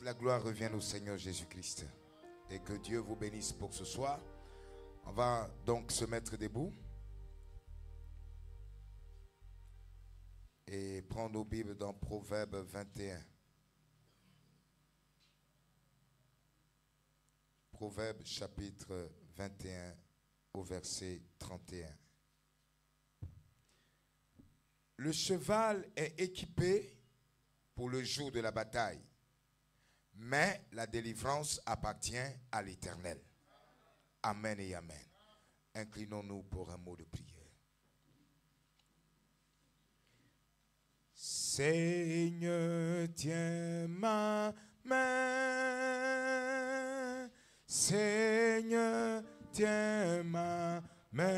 la gloire revienne au Seigneur Jésus-Christ. Et que Dieu vous bénisse pour ce soir. On va donc se mettre debout. Et prendre nos Bibles dans Proverbe 21. Proverbe chapitre 21 au verset 31. Le cheval est équipé pour le jour de la bataille, mais la délivrance appartient à l'Éternel. Amen et amen. Inclinons-nous pour un mot de prière. Seigneur, tiens ma main. Seigneur, tiens ma main.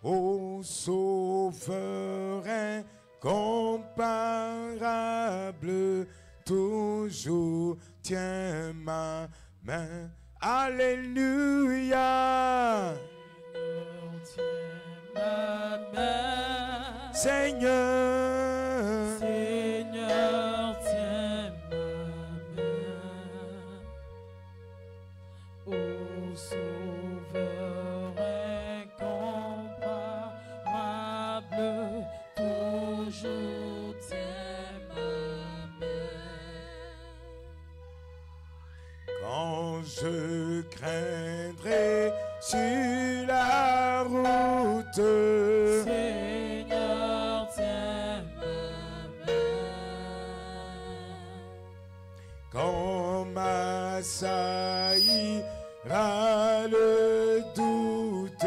Ô Sauveur incomparable, toujours tiens ma main. Alléluia. Seigneur, Seigneur, tiens ma main. Ô Sauveur incomparable, toujours tiens ma main. quand je craindrai sur la route, Seigneur, tiens ma main. quand m'assaillira le doute,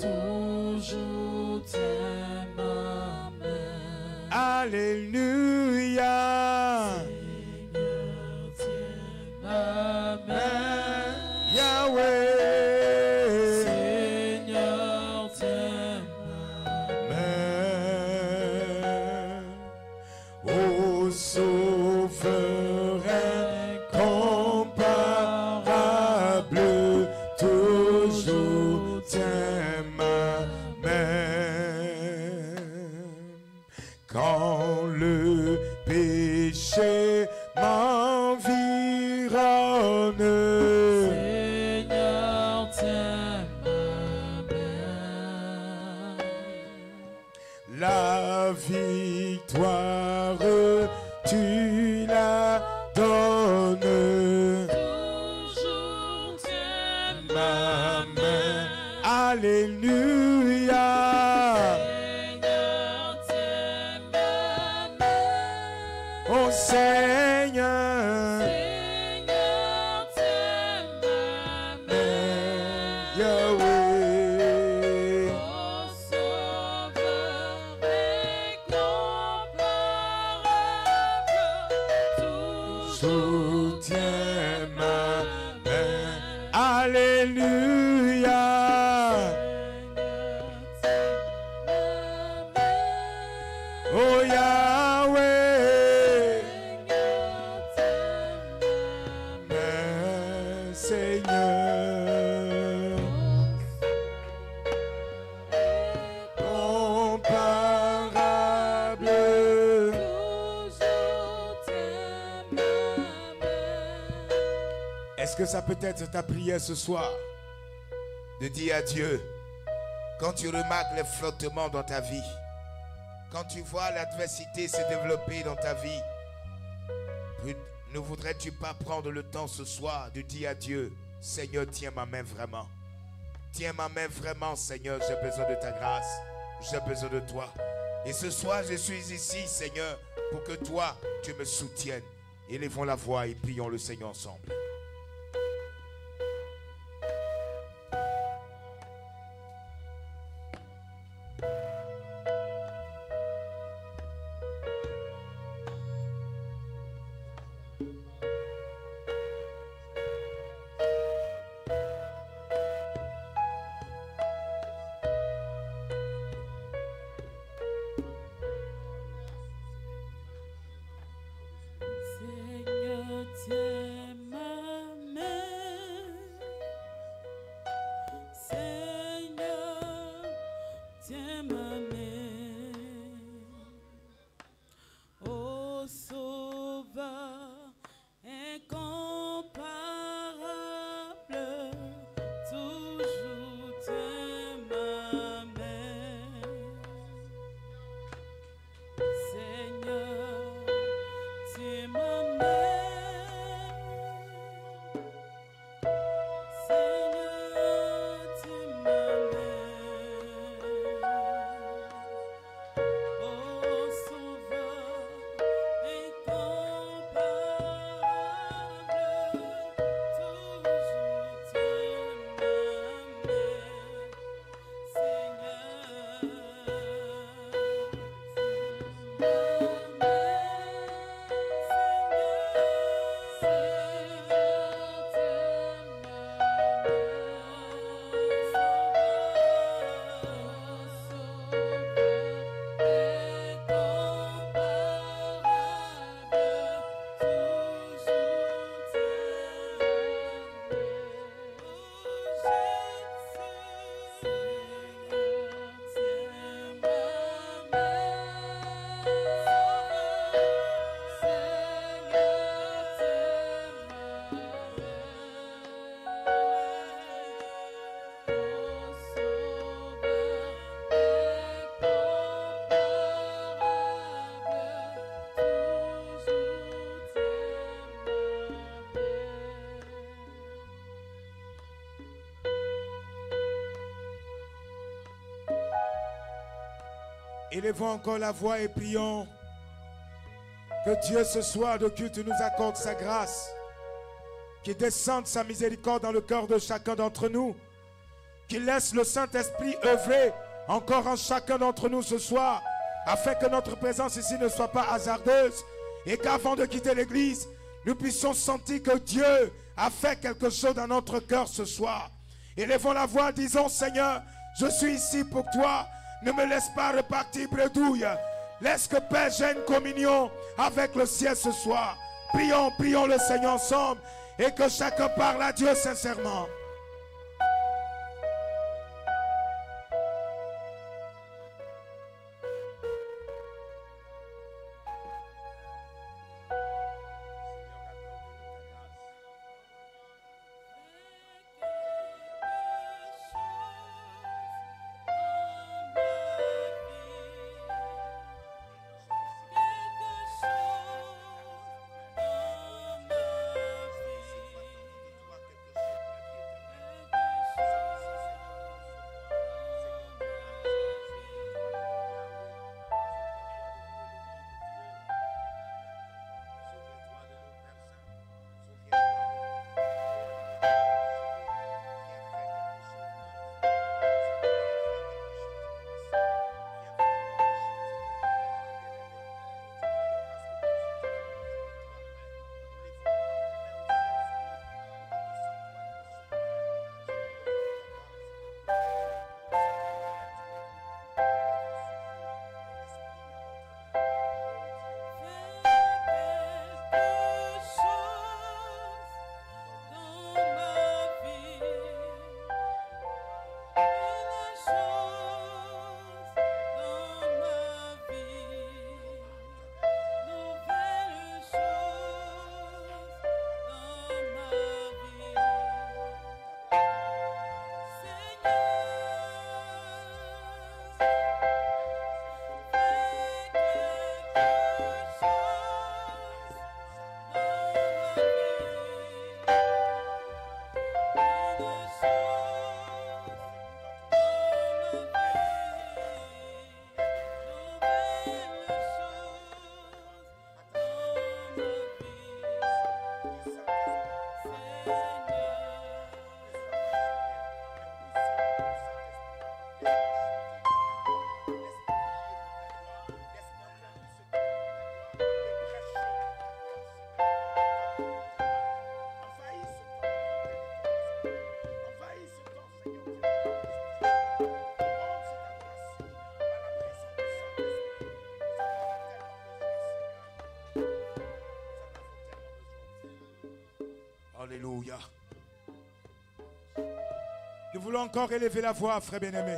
Toujours tiens ma main. alléluia. Seigneur, tiens ma main. Yahweh, Seigneur, tiens ma main. Ô Sauveur incomparable, toujours tiens ma main. Quand le péché m'environne, Seigneur, tiens ma main. la victoire tu la donnes. Toujours tiens Ma ma main, main. alléluia. Seigneur, tiens ma main. Oh Seigneur, Seigneur, tiens ma main. Yahweh, Ô Sauveur incomparable, toujours soutiens ma main, alléluia. Oh Yahweh, main, Seigneur, comparable. Est-ce que ça peut être ta prière ce soir? De dire à Dieu, quand tu remarques les flottements dans ta vie, quand tu vois l'adversité se développer dans ta vie, ne voudrais-tu pas prendre le temps ce soir de dire à Dieu, Seigneur, tiens ma main vraiment. Tiens ma main vraiment, Seigneur, j'ai besoin de ta grâce, j'ai besoin de toi. Et ce soir, je suis ici, Seigneur, pour que toi, tu me soutiennes. Élevons la voix et prions le Seigneur ensemble. Seigneur, tiens ma Élevons encore la voix et prions que Dieu ce soir de culte nous accorde sa grâce, qu'il descende sa miséricorde dans le cœur de chacun d'entre nous, qu'il laisse le Saint-Esprit œuvrer encore en chacun d'entre nous ce soir, afin que notre présence ici ne soit pas hasardeuse et qu'avant de quitter l'église, nous puissions sentir que Dieu a fait quelque chose dans notre cœur ce soir. Élevons la voix, disons: Seigneur, je suis ici pour toi, ne me laisse pas repartir bredouille. Laisse que Père, j'ai une communion avec le ciel ce soir. Prions, prions le Seigneur ensemble et que chacun parle à Dieu sincèrement. Alléluia. Nous voulons encore élever la voix, frère bien-aimé.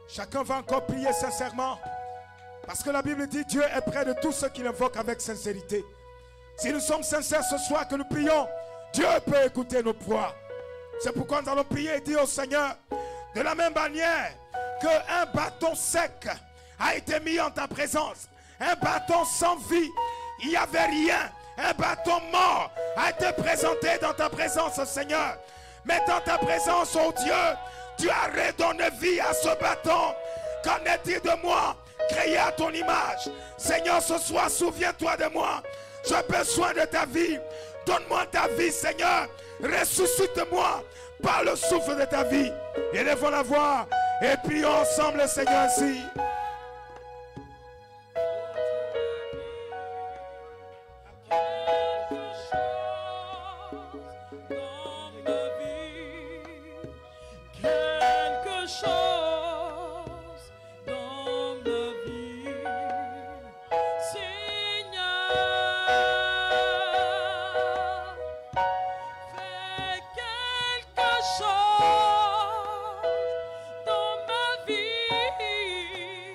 Chacun va encore prier sincèrement. Parce que la Bible dit: Dieu est près de tous ceux qui l'invoquent avec sincérité. Si nous sommes sincères ce soir que nous prions, Dieu peut écouter nos voix. C'est pourquoi nous allons prier et dire au Seigneur: de la même manière qu'un bâton sec a été mis en ta présence, un bâton sans vie, il n'y avait rien, un bâton mort a été présenté dans ta présence, Seigneur. Mais dans ta présence, oh Dieu, tu as redonné vie à ce bâton. Qu'en est-il de moi, créé à ton image? Seigneur, ce soir, souviens-toi de moi. J'ai besoin de ta vie. Donne-moi ta vie, Seigneur. Ressuscite-moi par le souffle de ta vie. Élevons la voix et prions ensemble, Seigneur, ainsi. Dans ma vie,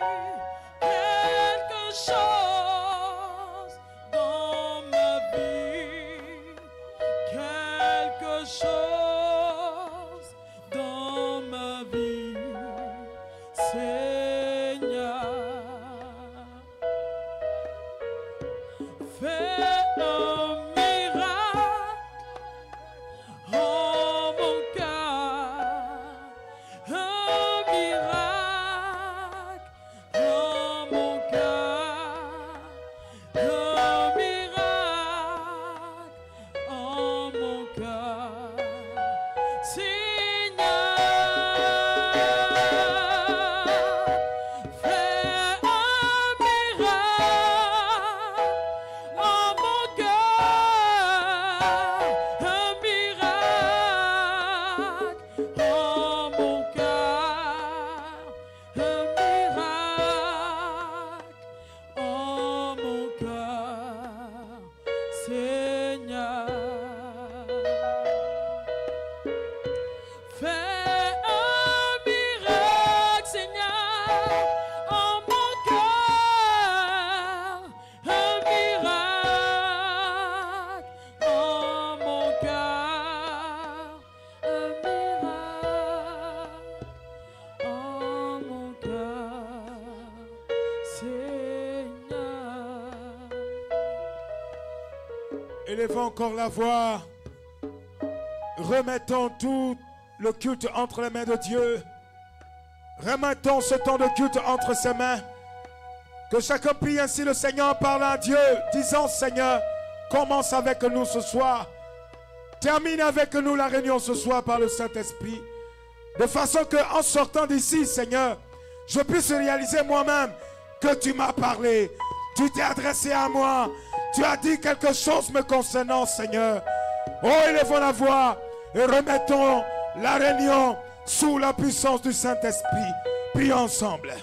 Élevons encore la voix. Remettons tout le culte entre les mains de Dieu. Remettons ce temps de culte entre ses mains. Que chacun prie ainsi le Seigneur, parle à Dieu, disant: Seigneur, commence avec nous ce soir. Termine avec nous la réunion ce soir par le Saint-Esprit. De façon qu'en sortant d'ici, Seigneur, je puisse réaliser moi-même que tu m'as parlé. Tu t'es adressé à moi. Tu as dit quelque chose me concernant, Seigneur. Oh, élevons la voix et remettons la réunion sous la puissance du Saint-Esprit. Prions ensemble.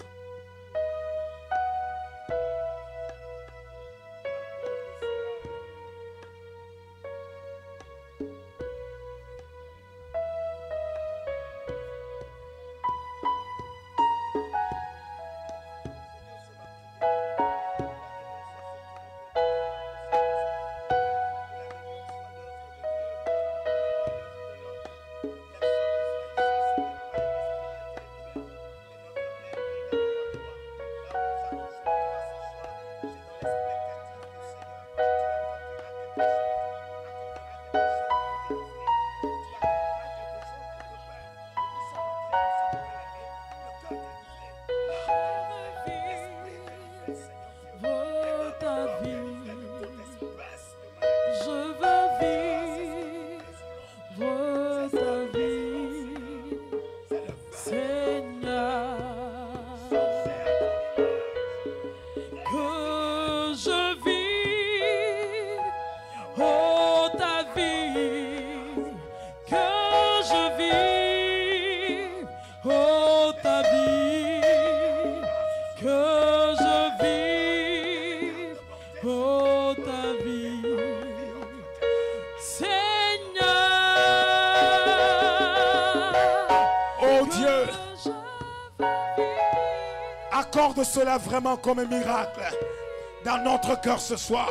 Accorde cela vraiment comme un miracle dans notre cœur ce soir.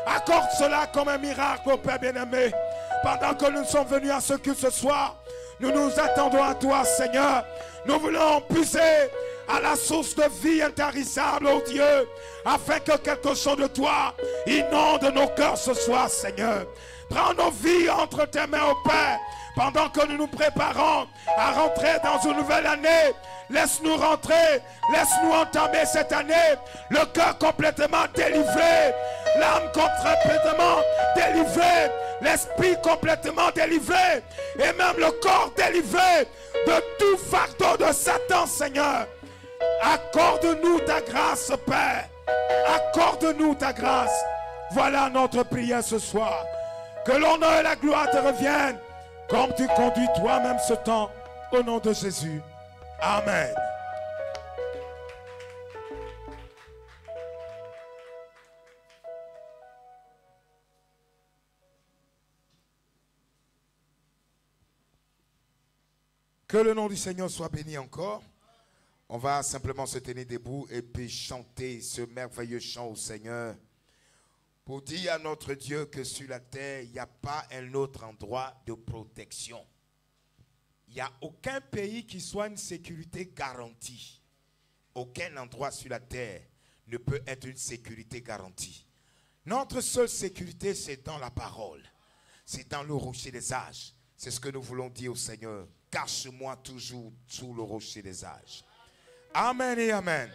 Accorde cela comme un miracle, mon Père bien-aimé. Pendant que nous sommes venus à ce culte ce soir, nous nous attendons à toi, Seigneur. Nous voulons puiser à la source de vie intarissable, oh Dieu, afin que quelque chose de toi inonde nos cœurs ce soir, Seigneur. Prends nos vies entre tes mains, oh Père, pendant que nous nous préparons à rentrer dans une nouvelle année. Laisse-nous rentrer, laisse-nous entamer cette année, le cœur complètement délivré, l'âme complètement délivrée, l'esprit complètement délivré, et même le corps délivré de tout fardeau de Satan, Seigneur. Accorde-nous ta grâce, Père. Accorde-nous ta grâce. Voilà notre prière ce soir. Que l'honneur et la gloire te reviennent, comme tu conduis toi-même ce temps, au nom de Jésus. Amen. Que le nom du Seigneur soit béni encore. On va simplement se tenir debout et puis chanter ce merveilleux chant au Seigneur. Pour dire à notre Dieu que sur la terre, il n'y a pas un autre endroit de protection. Il n'y a aucun pays qui soit une sécurité garantie. Aucun endroit sur la terre ne peut être une sécurité garantie. Notre seule sécurité, c'est dans la parole. C'est dans le rocher des âges. C'est ce que nous voulons dire au Seigneur. Cache-moi toujours sous le rocher des âges. Amen et amen.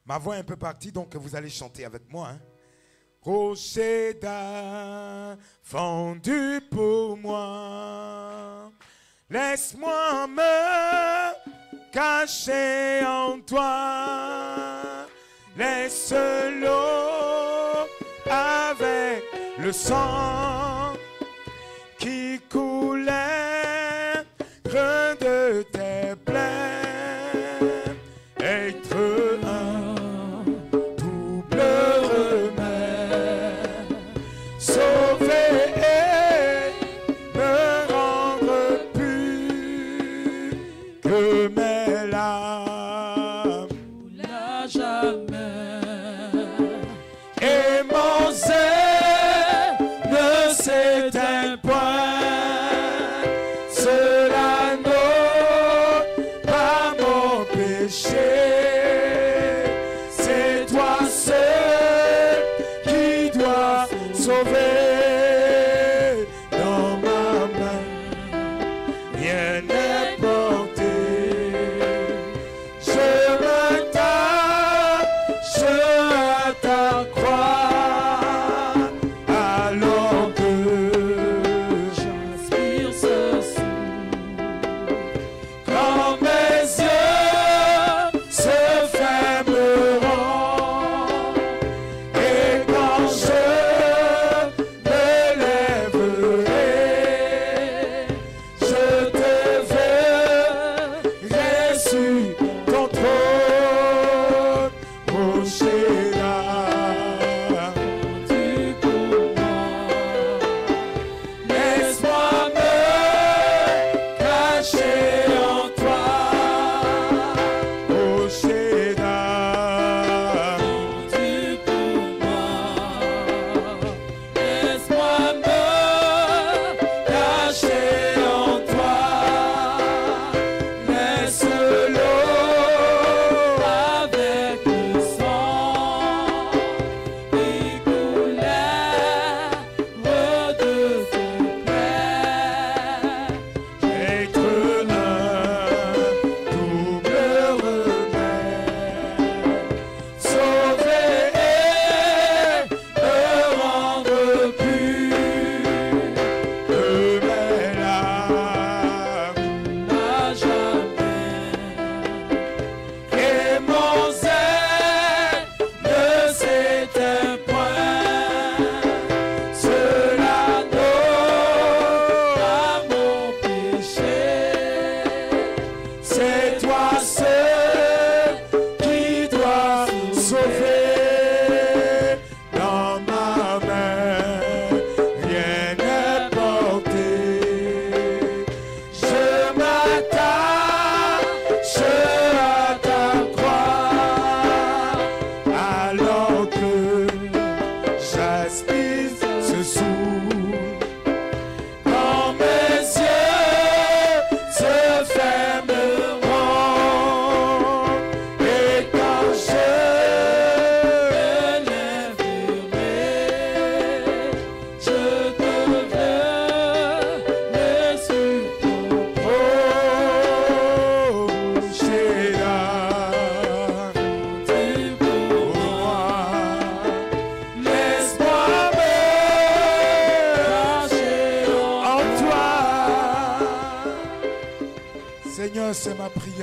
Ma voix est un peu partie, donc vous allez chanter avec moi. Hein? Rocher d'âme fondu pour moi, laisse-moi me cacher en toi. Laisse l'eau avec le sang qui coulait de tes plaies. Être un double remède, sauver et me rendre plus que mes larmes. N'a jamais. Et mon zèle ne s'éteint point. Cela n'ôte pas mon péché. C'est toi seul qui dois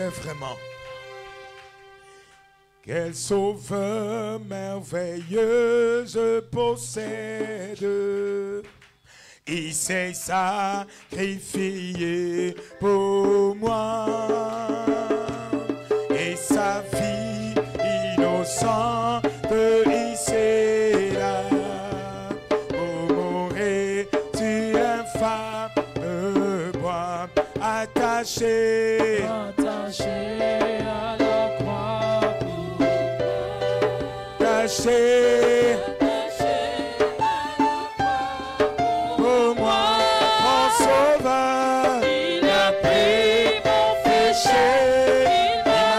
est vraiment. Quel sauveur merveilleux je possède. Il s'est sacrifié pour moi. Et sa vie innocente, il s'est là pour mourir sur un fameux bois attaché. Attaché à la croix pour moi. Attaché pour moi, mon sauveur. Il a pris mon péché. Il m'a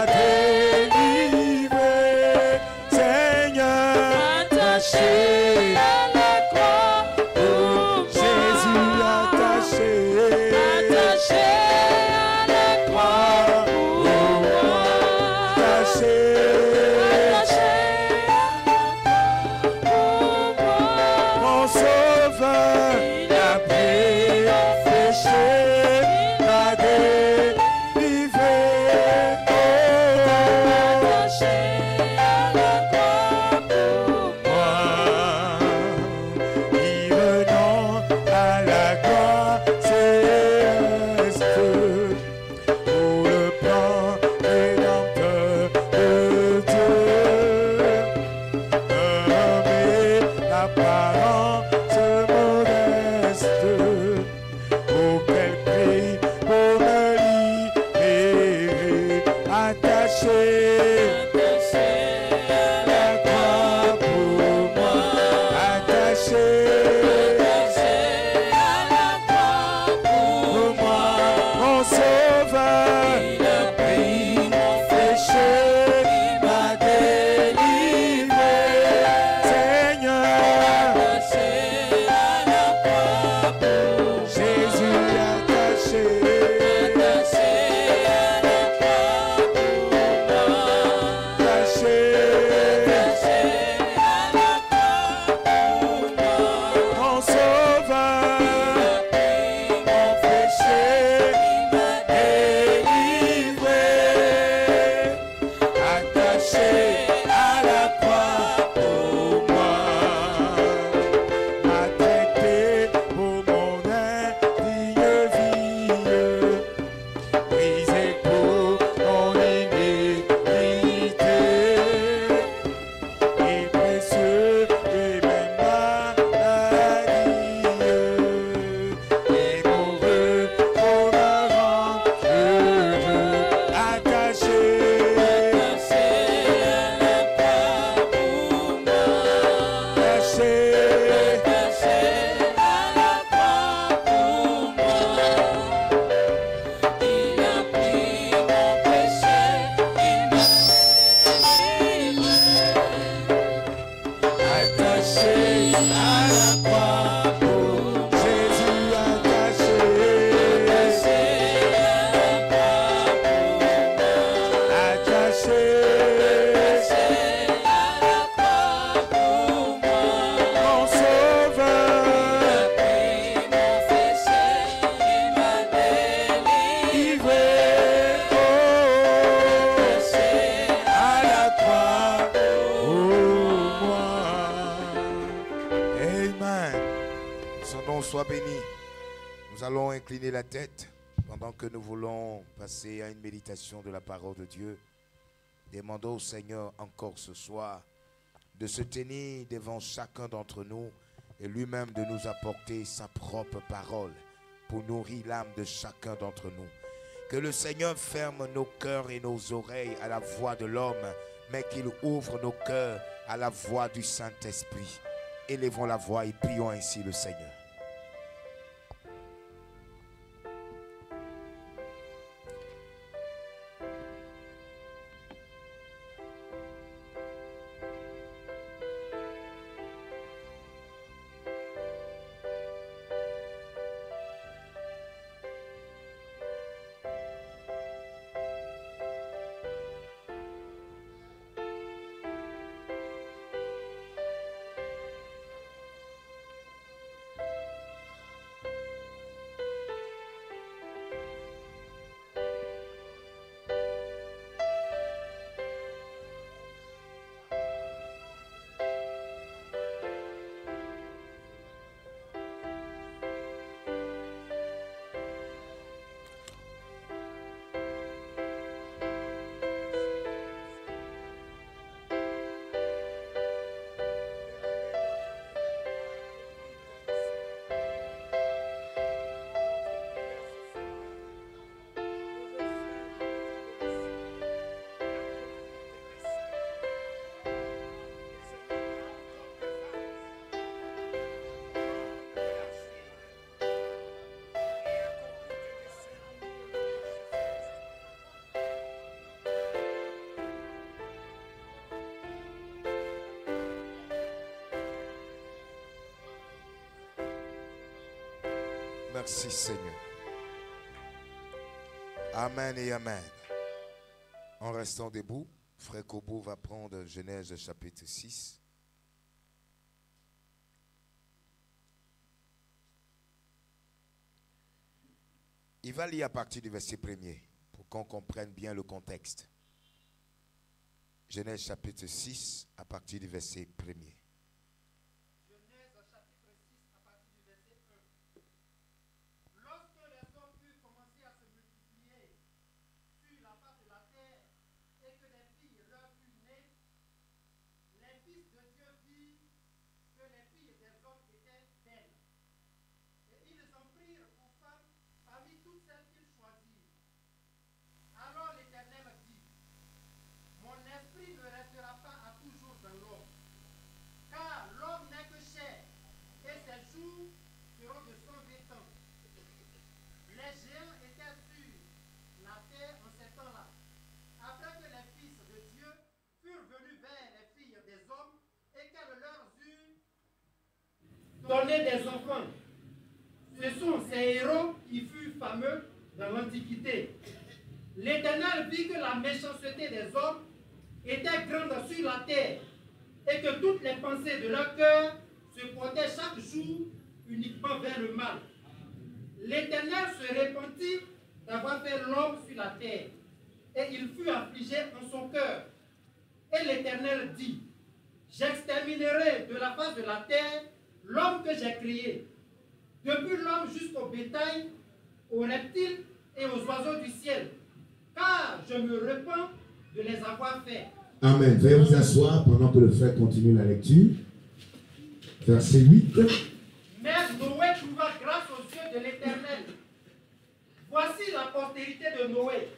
délivré, Seigneur. Attaché à la croix pour moi. Jésus attaché. Attaché à la croix pour moi. Attaché. Attaché à la croix pour moi. Mon sauveur, Il a pris mon péché. m'a délivré. Attaché à la croix pour moi. Qui venant à la gloire céleste pour le plan rédempteur de Dieu. Homme l'apparence modeste, pour quel prix pour me libérer, attaché. Attaché à La croix pour moi, attaché à la croix pour moi, mon sauveur. il a pris mon Péché m'a délivré, Seigneur. attaché à la croix pour Jésus attaché, attaché à la croix pour moi. attaché, Attaché à la croix pour moi. mon sauveur. Mon Péché m'a délivré, attaché à la croix pour moi, m'a traité pour mon indigne vie, brisé pour mon iniquité, et précieux et même maladie, et moureux pour me rendre heureux, attaché. Attaché à la croix pour moi. Attaché, Attaché à la croix pour moi. Il a pris mon péché, il m'a délivré. attaché à la croix pour Jésus attaché, Attaché à la croix pour moi. attaché, Attaché à la croix pour moi. mon sauveur, Pris mon péché, il m'a délivré. livré, à la croix pour moi. Amen. Son nom soit béni. Nous allons incliner la tête pendant que nous voulons passer à une méditation de la parole de Dieu. Demandons au Seigneur encore ce soir de se tenir devant chacun d'entre nous et lui-même de nous apporter sa propre parole pour nourrir l'âme de chacun d'entre nous. Que le Seigneur ferme nos cœurs et nos oreilles à la voix de l'homme, mais qu'il ouvre nos cœurs à la voix du Saint-Esprit. Élevons la voix et prions ainsi le Seigneur. Merci Seigneur. Amen et amen. En restant debout, Frère Kobo va prendre Genèse chapitre 6. Il va lire à partir du verset 1er pour qu'on comprenne bien le contexte. Genèse chapitre 6 à partir du verset 1er. Donner des enfants. Ce sont ces héros qui furent fameux dans l'Antiquité. L'Éternel vit que la méchanceté des hommes était grande sur la terre et que toutes les pensées de leur cœur se portaient chaque jour uniquement vers le mal. L'Éternel se repentit d'avoir fait l'homme sur la terre et il fut affligé en son cœur. Et l'Éternel dit, j'exterminerai de la face de la terre l'homme que j'ai créé, depuis l'homme jusqu'au bétail, aux reptiles et aux oiseaux du ciel, car je me repens de les avoir faits. Amen. Veuillez vous asseoir pendant que le frère continue la lecture. Verset 8. Mais Noé trouva grâce aux yeux de l'Éternel. Voici la postérité de Noé.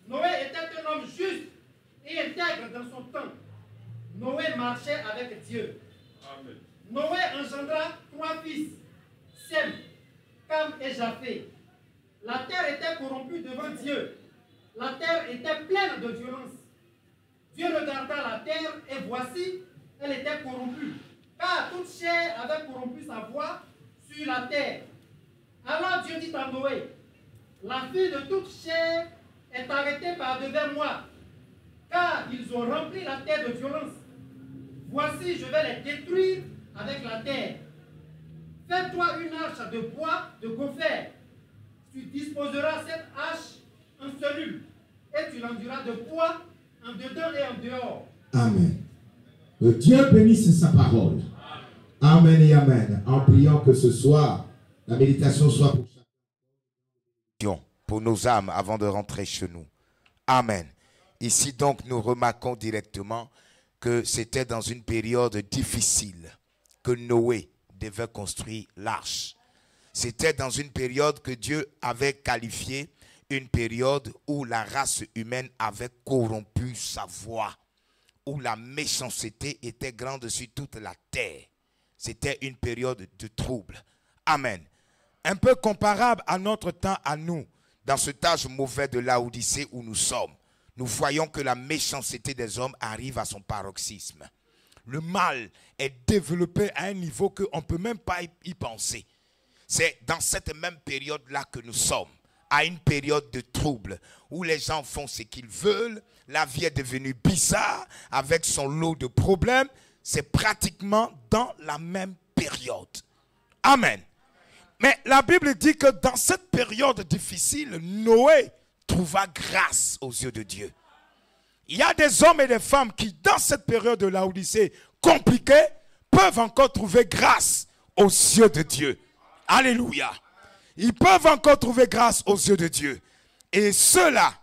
Noé était un homme juste et intègre dans son temps. Noé marchait avec Dieu. Amen. Noé engendra 3 fils, Sem, Cam et Japheth. La terre était corrompue devant Dieu. La terre était pleine de violence. Dieu regarda la terre et voici, elle était corrompue, car toute chair avait corrompu sa voix sur la terre. Alors Dieu dit à Noé, la vie de toute chair est arrêtée par devers moi, car ils ont rempli la terre de violence. Voici, je vais les détruire avec la terre. Fais-toi une arche de bois de gopher. Tu disposeras cette arche en cellule et tu l'enduras de bois en dedans et en dehors. Amen. Que Dieu bénisse sa parole. Amen et amen. En priant que ce soir, la méditation soit pour chacun. Pour nos âmes avant de rentrer chez nous. Amen. Ici donc nous remarquons directement que c'était dans une période difficile que Noé devait construire l'arche. C'était dans une période que Dieu avait qualifiée une période où la race humaine avait corrompu sa voix, où la méchanceté était grande sur toute la terre. C'était une période de trouble. Amen. Un peu comparable à notre temps à nous, dans cet âge mauvais de Laodicée où nous sommes. Nous voyons que la méchanceté des hommes arrive à son paroxysme. Le mal est développé à un niveau qu'on ne peut même pas y penser. C'est dans cette même période-là que nous sommes, à une période de trouble, où les gens font ce qu'ils veulent, la vie est devenue bizarre, avec son lot de problèmes. C'est pratiquement dans la même période. Amen. Mais la Bible dit que dans cette période difficile, Noé trouva grâce aux yeux de Dieu. Il y a des hommes et des femmes qui, dans cette période de Laodicée compliquée, peuvent encore trouver grâce aux yeux de Dieu. Alléluia. Ils peuvent encore trouver grâce aux yeux de Dieu. Et ceux-là,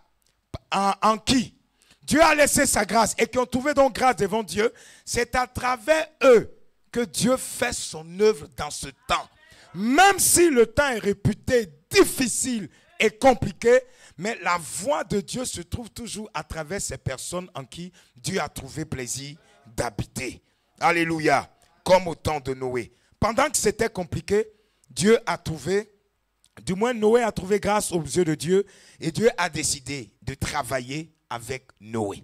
en qui Dieu a laissé sa grâce et qui ont trouvé donc grâce devant Dieu, c'est à travers eux que Dieu fait son œuvre dans ce temps. Même si le temps est réputé difficile et compliqué, mais la voix de Dieu se trouve toujours à travers ces personnes en qui Dieu a trouvé plaisir d'habiter. Alléluia. Comme au temps de Noé. Pendant que c'était compliqué, Dieu a trouvé, du moins Noé a trouvé grâce aux yeux de Dieu et Dieu a décidé de travailler avec Noé.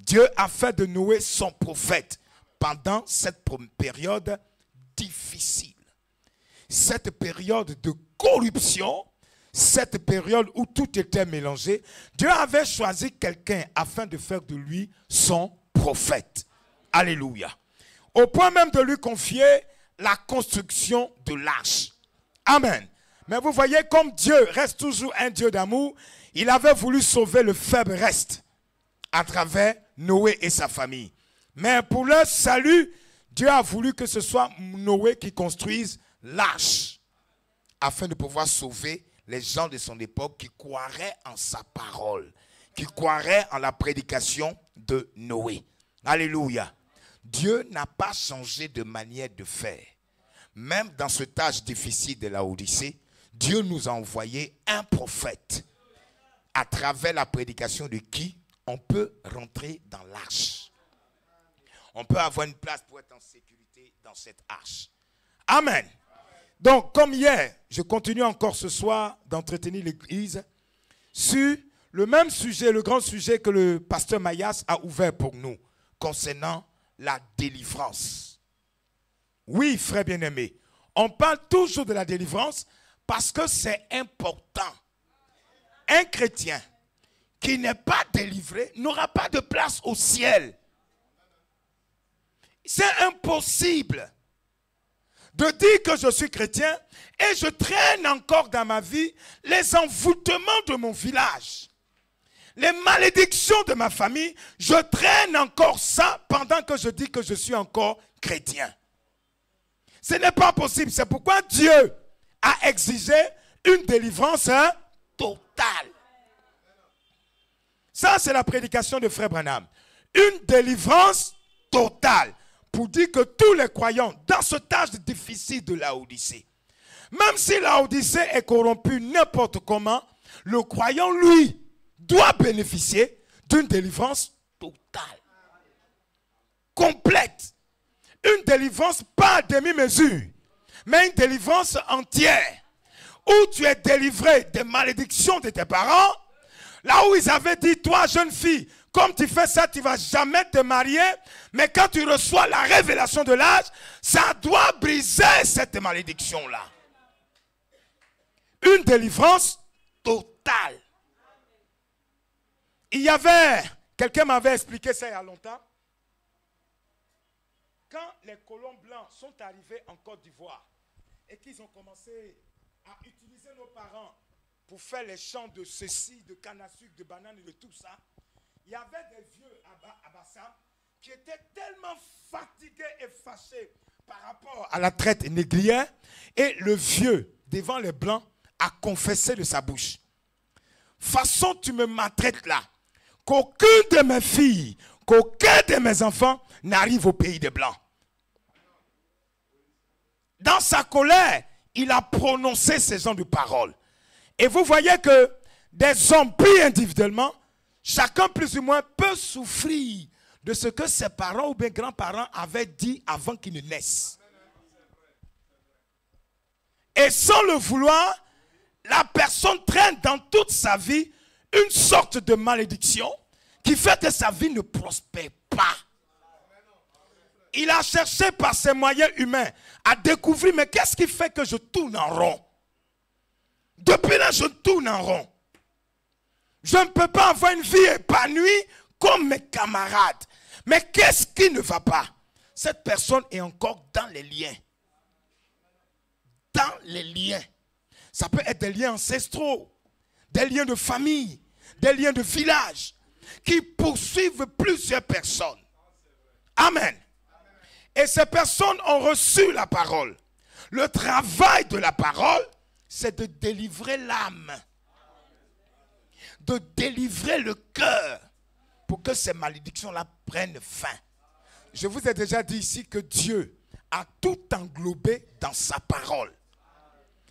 Dieu a fait de Noé son prophète pendant cette période difficile. cette période de corruption, cette période où tout était mélangé, Dieu avait choisi quelqu'un afin de faire de lui son prophète. Alléluia. Au point même de lui confier la construction de l'arche. Amen. Mais vous voyez, comme Dieu reste toujours un Dieu d'amour, il avait voulu sauver le faible reste à travers Noé et sa famille. Mais pour leur salut, Dieu a voulu que ce soit Noé qui construise l'arche afin de pouvoir sauver les gens de son époque qui croiraient en sa parole, qui croiraient en la prédication de Noé. Alléluia. Dieu n'a pas changé de manière de faire. Même dans ce tâche difficile de la Odyssée, Dieu nous a envoyé un prophète à travers la prédication de qui on peut rentrer dans l'arche. On peut avoir une place pour être en sécurité dans cette arche. Amen. Donc, comme hier, je continue encore ce soir d'entretenir l'Église sur le même sujet, le grand sujet que le pasteur Mayas a ouvert pour nous, concernant la délivrance. Oui, frère bien-aimé, on parle toujours de la délivrance parce que c'est important. Un chrétien qui n'est pas délivré n'aura pas de place au ciel. C'est impossible de dire que je suis chrétien et je traîne encore dans ma vie les envoûtements de mon village. Les malédictions de ma famille, je traîne encore ça pendant que je dis que je suis encore chrétien. Ce n'est pas possible. C'est pourquoi Dieu a exigé une délivrance totale. Ça, c'est la prédication de Frère Branham. Une délivrance totale. Pour dire que tous les croyants, dans ce tâche difficile de la Odyssée, même si la Odyssée est corrompue n'importe comment, le croyant, lui, doit bénéficier d'une délivrance totale, complète. Une délivrance pas à demi-mesure, mais une délivrance entière, où tu es délivré des malédictions de tes parents, là où ils avaient dit, toi jeune fille, comme tu fais ça, tu ne vas jamais te marier, mais quand tu reçois la révélation de l'âge, ça doit briser cette malédiction-là. Une délivrance totale. Il y avait, quelqu'un m'avait expliqué ça il y a longtemps, quand les colons blancs sont arrivés en Côte d'Ivoire et qu'ils ont commencé à utiliser nos parents pour faire les champs de ceci, de canne à sucre, de bananes et de tout ça, il y avait des vieux à Bassam qui étaient tellement fatigués et fâchés par rapport à la traite négrière, et le vieux, devant les blancs, a confessé de sa bouche. Façon tu me maltraites là, qu'aucune de mes filles, qu'aucun de mes enfants n'arrive au pays des blancs. Dans sa colère, il a prononcé ces genres de paroles. Et vous voyez que des hommes pris individuellement, chacun plus ou moins peut souffrir de ce que ses parents ou bien grands-parents avaient dit avant qu'ils ne naissent. Et sans le vouloir, la personne traîne dans toute sa vie une sorte de malédiction qui fait que sa vie ne prospère pas. Il a cherché par ses moyens humains à découvrir, mais qu'est-ce qui fait que je tourne en rond? Depuis là, je tourne en rond. Je ne peux pas avoir une vie épanouie comme mes camarades. Mais qu'est-ce qui ne va pas? Cette personne est encore dans les liens. Dans les liens. Ça peut être des liens ancestraux, des liens de famille, des liens de village, qui poursuivent plusieurs personnes. Amen. Et ces personnes ont reçu la parole. Le travail de la parole, c'est de délivrer l'âme, de délivrer le cœur, pour que ces malédictions-là prennent fin. Je vous ai déjà dit ici que Dieu a tout englobé dans sa parole.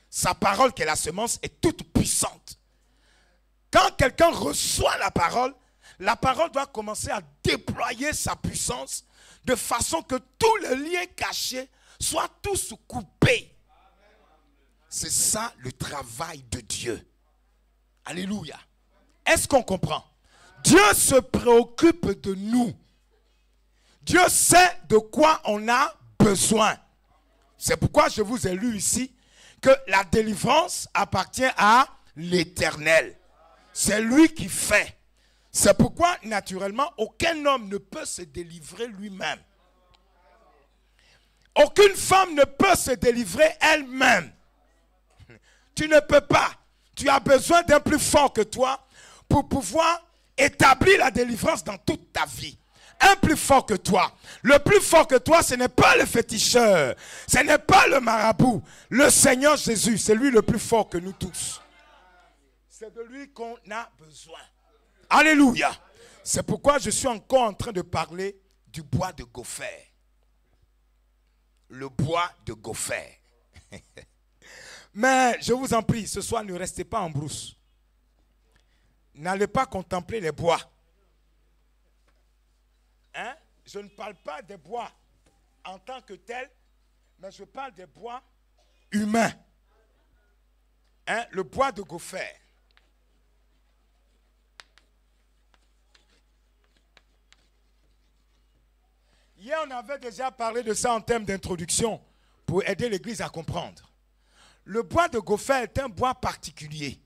Sa parole, qui est la semence, est toute puissante. Quand quelqu'un reçoit la parole doit commencer à déployer sa puissance de façon que tous les liens cachés soient tous coupés. C'est ça le travail de Dieu. Alléluia. Est-ce qu'on comprend? Dieu se préoccupe de nous. Dieu sait de quoi on a besoin. C'est pourquoi je vous ai lu ici que la délivrance appartient à l'Éternel. C'est lui qui fait. C'est pourquoi, naturellement, aucun homme ne peut se délivrer lui-même. Aucune femme ne peut se délivrer elle-même. Tu ne peux pas. Tu as besoin d'un plus fort que toi pour pouvoir établir la délivrance dans toute ta vie. Un plus fort que toi. Le plus fort que toi, ce n'est pas le féticheur. Ce n'est pas le marabout. Le Seigneur Jésus, c'est lui le plus fort que nous tous. C'est de lui qu'on a besoin. Alléluia. C'est pourquoi je suis encore en train de parler du bois de gopher. Le bois de gopher. Mais je vous en prie, ce soir, ne restez pas en brousse. N'allez pas contempler les bois. Hein? Je ne parle pas des bois en tant que tels, mais je parle des bois humains. Hein? Le bois de gopher. Hier, on avait déjà parlé de ça en termes d'introduction pour aider l'Église à comprendre. Le bois de gopher est un bois particulier.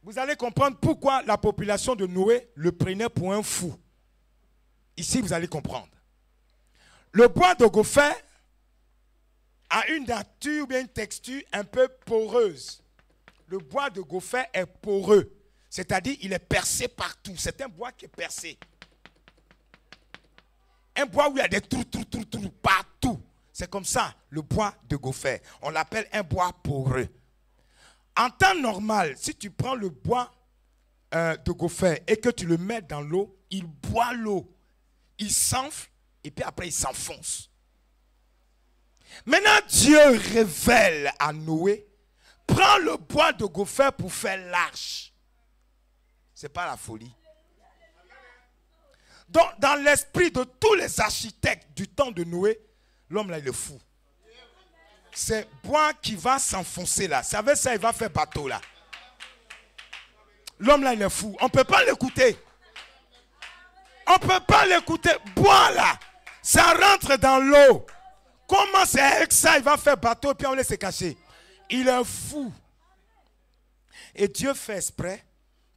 Vous allez comprendre pourquoi la population de Noé le prenait pour un fou. Ici, vous allez comprendre. Le bois de gopher a une nature ou bien une texture un peu poreuse. Le bois de gopher est poreux. C'est-à-dire, il est percé partout. C'est un bois qui est percé. Un bois où il y a des trous partout. C'est comme ça, le bois de gopher. On l'appelle un bois poreux. En temps normal, si tu prends le bois de gopher et que tu le mets dans l'eau, il boit l'eau. Il s'enfle et puis après il s'enfonce. Maintenant, Dieu révèle à Noé, prends le bois de gopher pour faire l'arche. Ce n'est pas la folie. Donc, dans l'esprit de tous les architectes du temps de Noé, l'homme là, il est fou. C'est bois qui va s'enfoncer là. Ça veut ça, il va faire bateau là. L'homme là, il est fou. On ne peut pas l'écouter. On ne peut pas l'écouter. Bois là, ça rentre dans l'eau. Comment c'est avec ça, il va faire bateau et puis on laisse se cacher. Il est fou. Et Dieu fait exprès,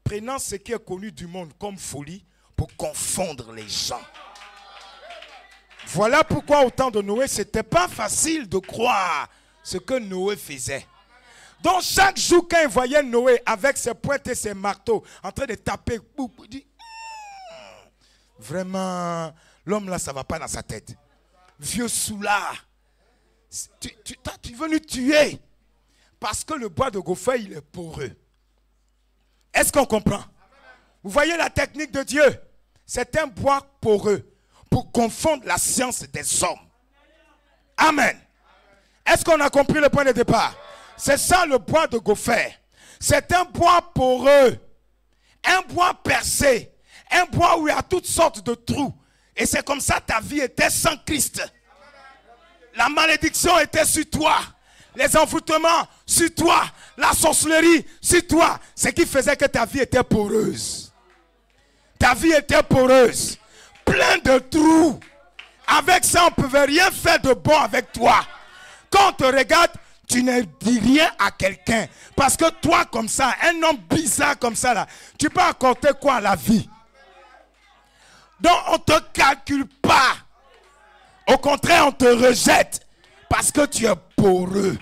prenant ce qui est connu du monde comme folie, pour confondre les gens. Voilà pourquoi au temps de Noé, ce n'était pas facile de croire ce que Noé faisait. Donc chaque jour, quand il voyait Noé avec ses pointes et ses marteaux en train de taper, il dit, vraiment, l'homme là, ça ne va pas dans sa tête. Vieux soulard, tu veux nous tuer. Parce que le bois de gopher, il est poreux. Est-ce qu'on comprend? Vous voyez la technique de Dieu? C'est un bois poreux pour confondre la science des hommes. Amen. Est-ce qu'on a compris le point de départ? C'est ça le bois de gopher. C'est un bois poreux, un bois percé, un bois où il y a toutes sortes de trous. Et c'est comme ça ta vie était sans Christ. La malédiction était sur toi. Les envoûtements sur toi. La sorcellerie sur toi. Ce qui faisait que ta vie était poreuse. Ta vie était poreuse, plein de trous. Avec ça, on ne pouvait rien faire de bon avec toi. Quand on te regarde, tu ne dis rien à quelqu'un. Parce que toi, comme ça, un homme bizarre comme ça, là, tu peux accorder quoi à la vie? Donc, on ne te calcule pas. Au contraire, on te rejette. Parce que tu es poreux.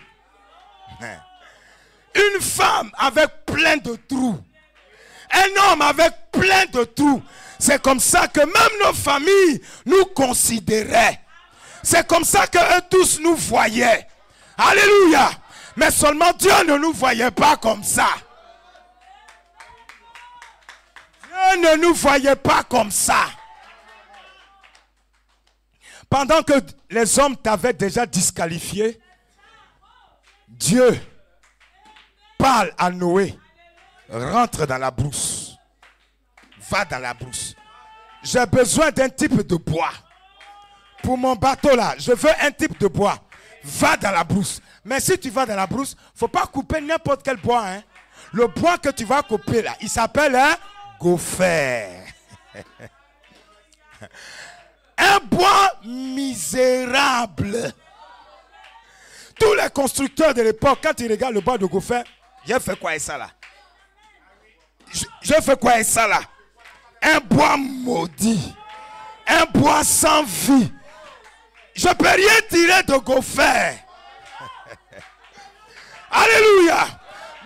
Une femme avec plein de trous. Un homme avec plein de trous. C'est comme ça que même nos familles nous considéraient. C'est comme ça qu'eux tous nous voyaient. Alléluia. Mais seulement Dieu ne nous voyait pas comme ça. Dieu ne nous voyait pas comme ça. Pendant que les hommes t'avaient déjà disqualifié, Dieu parle à Noé. Rentre dans la brousse. Va dans la brousse. J'ai besoin d'un type de bois. Pour mon bateau là, je veux un type de bois. Va dans la brousse. Mais si tu vas dans la brousse, il ne faut pas couper n'importe quel bois. Hein. Le bois que tu vas couper là, il s'appelle un gopher. Un bois misérable. Tous les constructeurs de l'époque, quand ils regardent le bois de gopher, j'ai fait quoi avec ça là? Je fais quoi avec ça là? Un bois maudit. Un bois sans vie. Je ne peux rien tirer de gopher. Alléluia.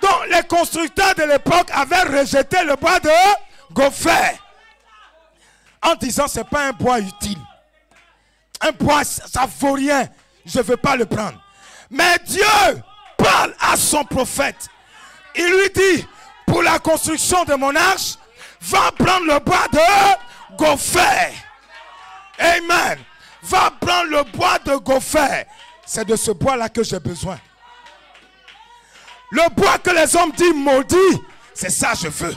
Donc les constructeurs de l'époque avaient rejeté le bois de gopher. En disant c'est pas un bois utile. Un bois ça vaut rien. Je ne veux pas le prendre. Mais Dieu parle à son prophète. Il lui dit, pour la construction de mon arche, va prendre le bois de gopher. Amen. Va prendre le bois de gopher. C'est de ce bois-là que j'ai besoin. Le bois que les hommes disent maudit, c'est ça je veux.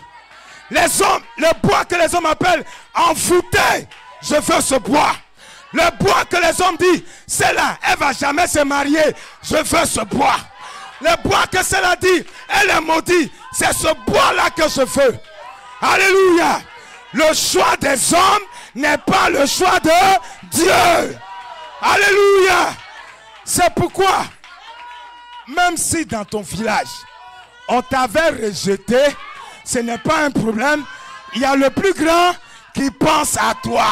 Les hommes, le bois que les hommes appellent envoûté, je veux ce bois. Le bois que les hommes disent, celle-là, elle ne va jamais se marier, je veux ce bois. Le bois que celle-là dit, elle est maudite, c'est ce bois-là que je veux. Alléluia. Le choix des hommes n'est pas le choix de Dieu. Alléluia. C'est pourquoi, même si dans ton village, on t'avait rejeté, ce n'est pas un problème. Il y a le plus grand qui pense à toi.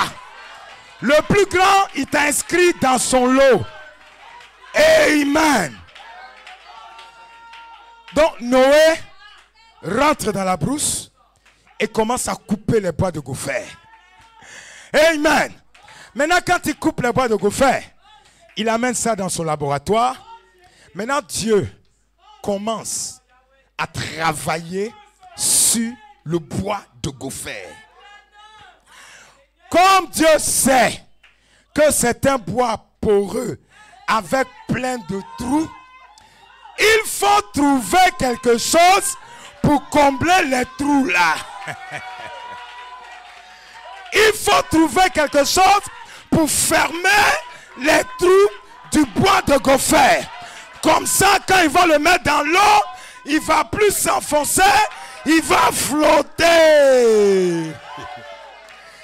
Le plus grand, il t'a inscrit dans son lot. Amen. Donc Noé rentre dans la brousse et commence à couper les bois de gopher. Amen. Maintenant, quand il coupe les bois de gopher, il amène ça dans son laboratoire. Maintenant, Dieu commence à travailler sur le bois de gopher. Comme Dieu sait que c'est un bois poreux avec plein de trous, il faut trouver quelque chose pour combler les trous là. Il faut trouver quelque chose pour fermer les trous du bois de gopher. Comme ça, quand ils vont le mettre dans l'eau, il ne va plus s'enfoncer, il va flotter.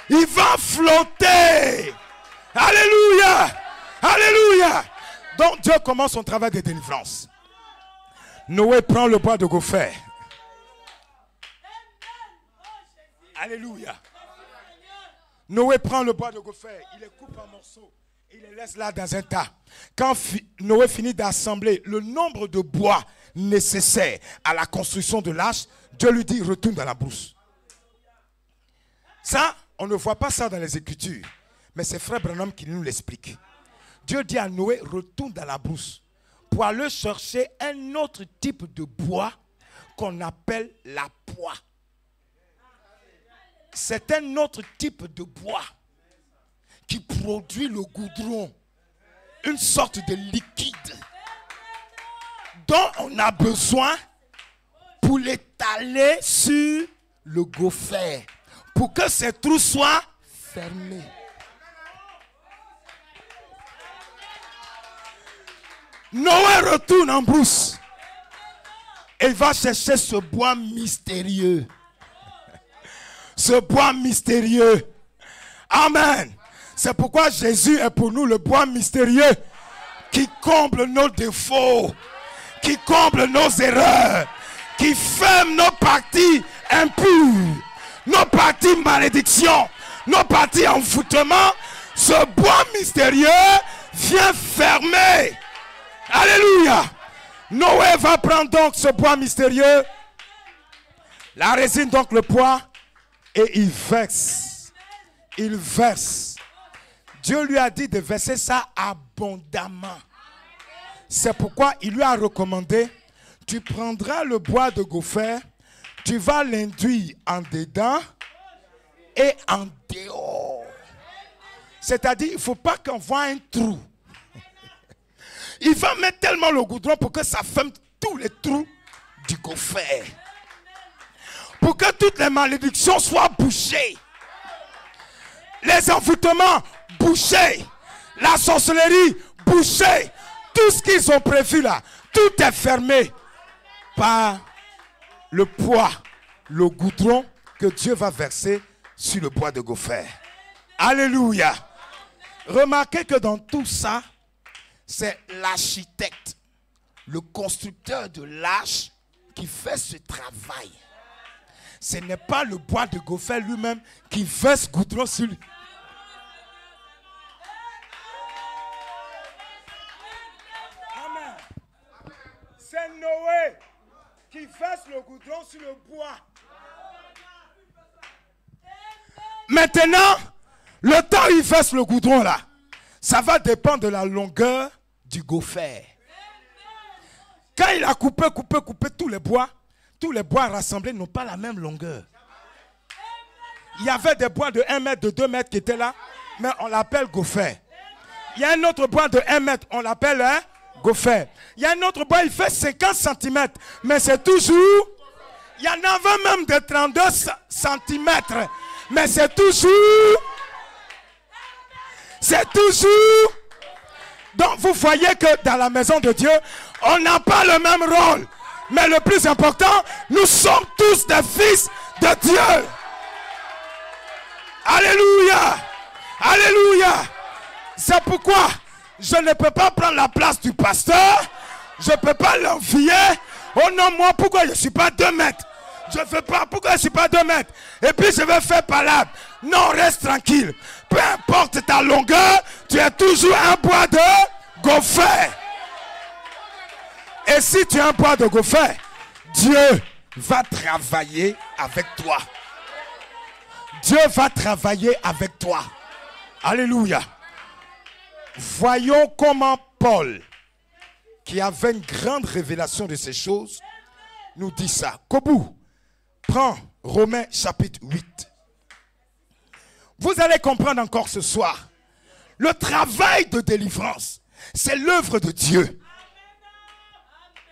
Il va flotter. Alléluia. Alléluia. Donc Dieu commence son travail de délivrance. Noé prend le bois de gopher. Alléluia. Noé prend le bois de gopher. Il les coupe en morceaux. Il les laisse là dans un tas. Quand Noé finit d'assembler le nombre de bois nécessaires à la construction de l'arche, Dieu lui dit, retourne dans la brousse. Ça, on ne voit pas ça dans les Écritures. Mais c'est Frère Branham qui nous l'explique. Dieu dit à Noé, retourne dans la brousse pour aller chercher un autre type de bois qu'on appelle la poix. C'est un autre type de bois qui produit le goudron, une sorte de liquide dont on a besoin pour l'étaler sur le gopher, pour que ces trous soient fermés. Noé retourne en brousse et va chercher ce bois mystérieux. Ce bois mystérieux. Amen. C'est pourquoi Jésus est pour nous le bois mystérieux qui comble nos défauts, qui comble nos erreurs, qui ferme nos parties impures, nos parties malédiction, nos parties envoûtement. Ce bois mystérieux vient fermer. Alléluia. Noé va prendre donc ce bois mystérieux, la résine donc le poids, et il verse. Il verse. Dieu lui a dit de verser ça abondamment. C'est pourquoi il lui a recommandé, tu prendras le bois de gopher, tu vas l'induire en dedans et en dehors. C'est-à-dire, il ne faut pas qu'on voit un trou. Il va mettre tellement le goudron pour que ça ferme tous les trous du gopher. Pour que toutes les malédictions soient bouchées. Les envoûtements bouchés. La sorcellerie bouchée. Tout ce qu'ils ont prévu là, tout est fermé par le poids, le goudron que Dieu va verser sur le bois de gopher. Alléluia. Remarquez que dans tout ça, c'est l'architecte le constructeur de l'arche qui fait ce travail. Ce n'est pas le bois de gopher lui-même qui verse goudron sur lui. Amen. C'est Noé qui verse le goudron sur le bois. Maintenant, le temps où il verse le goudron là, ça va dépendre de la longueur du gopher. Quand il a coupé tous les bois rassemblés n'ont pas la même longueur. Il y avait des bois de 1 mètre, de 2 mètres qui étaient là, mais on l'appelle gopher. Il y a un autre bois de 1 mètre, on l'appelle gopher. Il y a un autre bois, il fait 50 cm, mais c'est toujours... Il y en avait même de 32 cm, mais c'est toujours... C'est toujours... Donc vous voyez que dans la maison de Dieu, on n'a pas le même rôle. Mais le plus important, nous sommes tous des fils de Dieu. Alléluia. Alléluia. C'est pourquoi je ne peux pas prendre la place du pasteur. Je ne peux pas l'envier. Oh non, moi, pourquoi je ne suis pas 2 mètres? Je ne fais pas, pourquoi je ne suis pas 2 mètres? Et puis je vais faire palabre. Non, reste tranquille. Peu importe ta longueur, tu es toujours un bois de gopher. Et si tu es un bois de gopher, Dieu va travailler avec toi. Dieu va travailler avec toi. Alléluia. Voyons comment Paul, qui avait une grande révélation de ces choses, nous dit ça. Kobu, prends Romains chapitre 8. Vous allez comprendre encore ce soir. Le travail de délivrance, c'est l'œuvre de Dieu.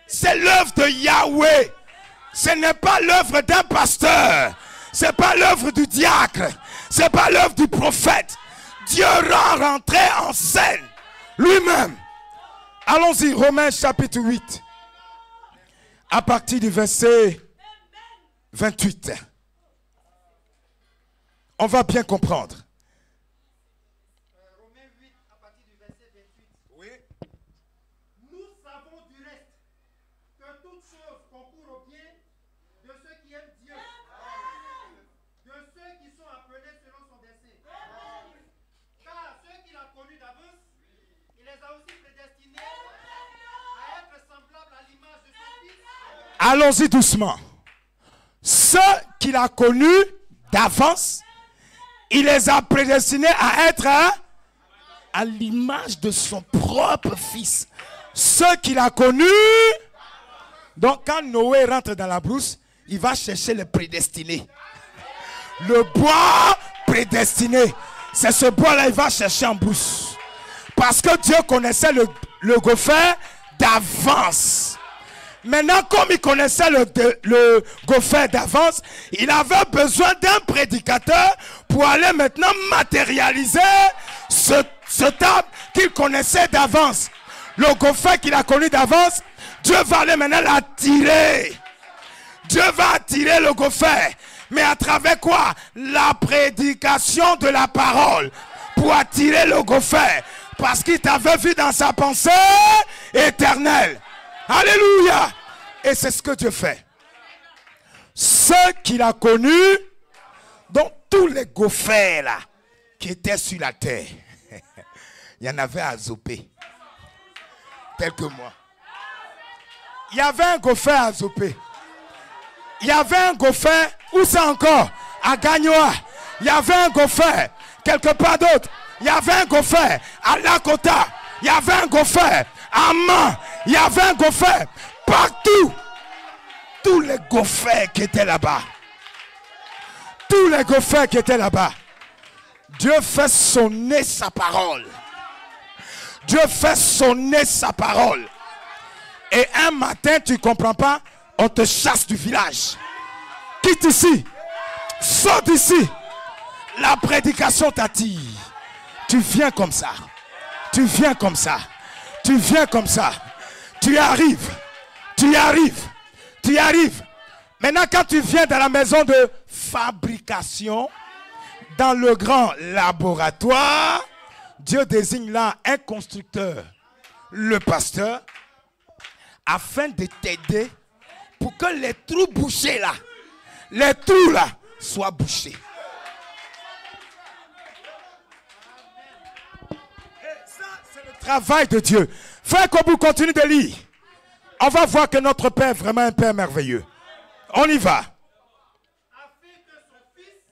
C'est l'œuvre de Yahweh. Ce n'est pas l'œuvre d'un pasteur. Ce n'est pas l'œuvre du diacre. Ce n'est pas l'œuvre du prophète. Dieu rend rentrer en scène lui-même. Allons-y, Romains chapitre 8. À partir du verset 28. On va bien comprendre. Romains 8, à partir du verset 28. Oui. Nous savons du reste que toutes choses concourent au bien de ceux qui aiment Dieu, de ceux qui sont appelés selon son dessein. Car ceux qu'il a connus d'avance, il les a aussi prédestinés à être semblables à l'image de son Fils. Allons-y doucement. Ceux qu'il a connus d'avance, il les a prédestinés à être à l'image de son propre fils. Ceux qu'il a connus. Donc quand Noé rentre dans la brousse, il va chercher le prédestiné. Le bois prédestiné. C'est ce bois-là il va chercher en brousse. Parce que Dieu connaissait le gopher d'avance. Maintenant, comme il connaissait le gopher d'avance, il avait besoin d'un prédicateur pour aller maintenant matérialiser ce table qu'il connaissait d'avance. Le gopher qu'il a connu d'avance, Dieu va aller maintenant l'attirer. Dieu va attirer le gopher. Mais à travers quoi? La prédication de la parole. Pour attirer le gopher. Parce qu'il t'avait vu dans sa pensée éternelle. Alléluia. Et c'est ce que Dieu fait. Ceux qu'il a connus, donc tous les gophers là, qui étaient sur la terre, il y en avait à Zopé, tel que moi. Il y avait un gopher à Zopé. Il y avait un gopher, où ça encore? À Gagnoa. Il y avait un gopher, quelque part d'autre. Il y avait un gopher à Lakota. Il y avait un gopher à Man. Il y avait un gopher partout. Tous les gophers qui étaient là-bas. Tous les gophers qui étaient là-bas. Dieu fait sonner sa parole. Dieu fait sonner sa parole. Et un matin, tu ne comprends pas, on te chasse du village. Quitte ici. Sors d'ici. La prédication t'attire. Tu viens comme ça. Tu viens comme ça. Tu viens comme ça. Tu arrives. Tu y arrives. Tu y arrives. Maintenant, quand tu viens dans la maison de fabrication, dans le grand laboratoire, Dieu désigne là un constructeur, le pasteur, afin de t'aider pour que les trous bouchés là, les trous là, soient bouchés. Travail de Dieu. Frère Kobu, continue de lire. On va voir que notre Père est vraiment un Père merveilleux. On y va. Afin que son fils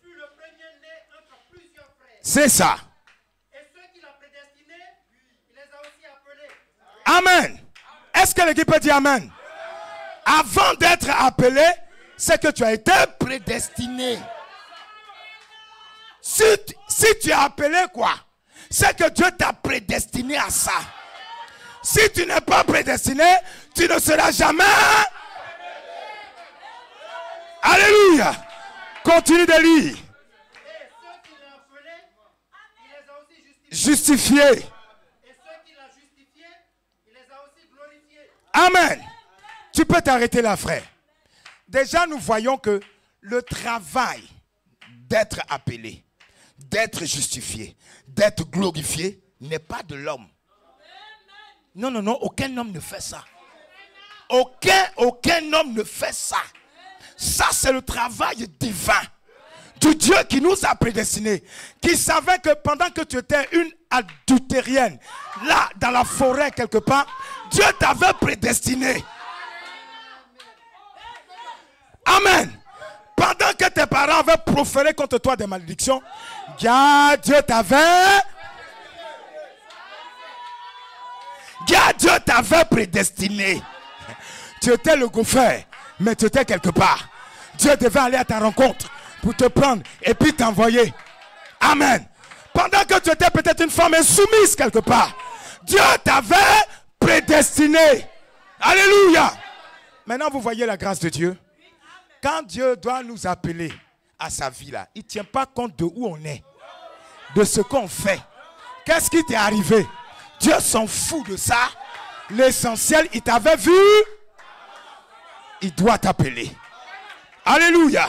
fût le premier-né entre plusieurs frères. C'est ça. Et ceux qu'il a prédestinés, il les a aussi appelés. Amen. Est-ce que l'équipe peut dire Amen? Avant d'être appelé, c'est que tu as été prédestiné. Si tu es appelé quoi? C'est que Dieu t'a prédestiné à ça. Si tu n'es pas prédestiné, tu ne seras jamais. Alléluia. Continue de lire. Et ceux qu'il a appelés, il les a aussi justifiés. Justifié. Et ceux qu'il a justifiés, il les a aussi glorifiés. Amen. Tu peux t'arrêter là, frère. Déjà, nous voyons que le travail d'être appelé, d'être justifié, d'être glorifié n'est pas de l'homme. Non, non, non, aucun homme ne fait ça. Aucun homme ne fait ça. Ça, c'est le travail divin du Dieu qui nous a prédestinés, qui savait que pendant que tu étais une adultérienne, là, dans la forêt quelque part, Dieu t'avait prédestiné. Amen. Pendant que tes parents avaient proféré contre toi des malédictions, Dieu t'avait prédestiné. Tu étais le gouffre, mais tu étais quelque part. Dieu devait aller à ta rencontre pour te prendre et puis t'envoyer. Amen. Pendant que tu étais peut-être une femme insoumise quelque part, Dieu t'avait prédestiné. Alléluia. Maintenant, vous voyez la grâce de Dieu. Quand Dieu doit nous appeler à sa vie là, il ne tient pas compte de où on est, de ce qu'on fait. Qu'est-ce qui t'est arrivé? Dieu s'en fout de ça. L'essentiel, il t'avait vu. Il doit t'appeler. Alléluia.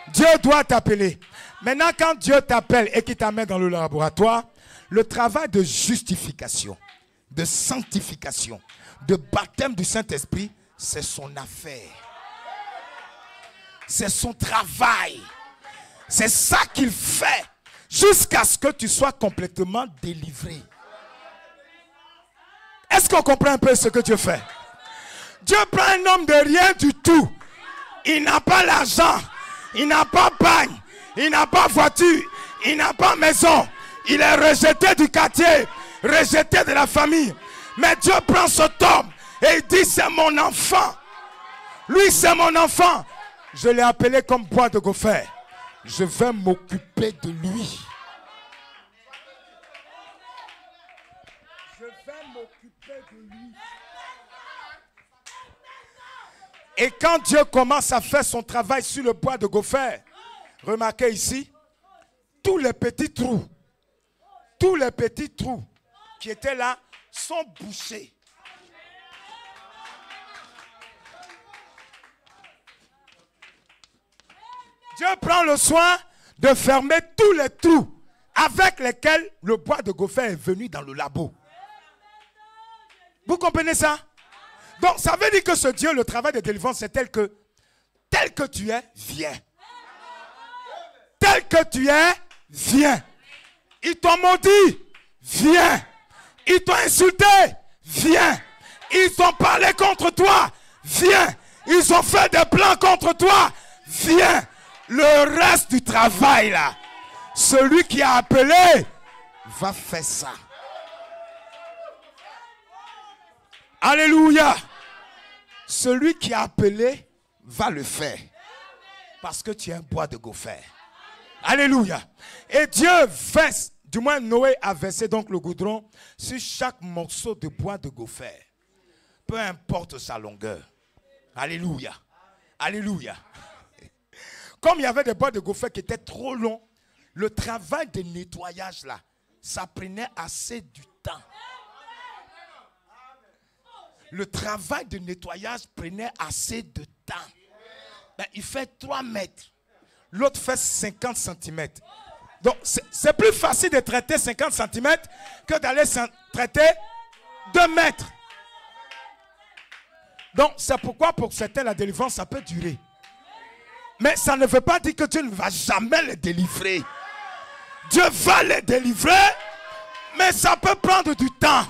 Dieu doit t'appeler. Maintenant, quand Dieu t'appelle et qu'il t'amène dans le laboratoire, le travail de justification, de sanctification, de baptême du Saint-Esprit, c'est son affaire. C'est son travail. C'est ça qu'il fait jusqu'à ce que tu sois complètement délivré. Est-ce qu'on comprend un peu ce que Dieu fait? Dieu prend un homme de rien du tout. Il n'a pas l'argent. Il n'a pas bagne. Il n'a pas voiture. Il n'a pas maison. Il est rejeté du quartier. Rejeté de la famille. Mais Dieu prend cet homme et il dit c'est mon enfant. Lui c'est mon enfant. Je l'ai appelé comme bois de gopher. Je vais m'occuper de lui. Je vais m'occuper de lui. Et quand Dieu commence à faire son travail sur le bois de gopher, remarquez ici, tous les petits trous qui étaient là sont bouchés. Dieu prend le soin de fermer tous les trous avec lesquels le bois de gopher est venu dans le labo. Vous comprenez ça? Donc ça veut dire que ce Dieu, le travail de délivrance, c'est tel que tu es, viens. Tel que tu es, viens. Ils t'ont maudit, viens. Ils t'ont insulté, viens. Ils ont parlé contre toi, viens. Ils ont fait des plans contre toi, viens. Le reste du travail là, celui qui a appelé va faire ça. Alléluia. Celui qui a appelé va le faire. Parce que tu es un bois de gopher. Alléluia. Et Dieu verse, du moins Noé a versé donc le goudron sur chaque morceau de bois de gopher. Peu importe sa longueur. Alléluia. Alléluia. Comme il y avait des bois de gopher qui étaient trop longs, le travail de nettoyage là, ça prenait assez du temps. Le travail de nettoyage prenait assez de temps. Ben, il fait 3 mètres. L'autre fait 50 cm. Donc, c'est plus facile de traiter 50 cm que d'aller traiter 2 mètres. Donc, c'est pourquoi pour certains, la délivrance, ça peut durer. Mais ça ne veut pas dire que Dieu ne va jamais les délivrer. Dieu va les délivrer, mais ça peut prendre du temps.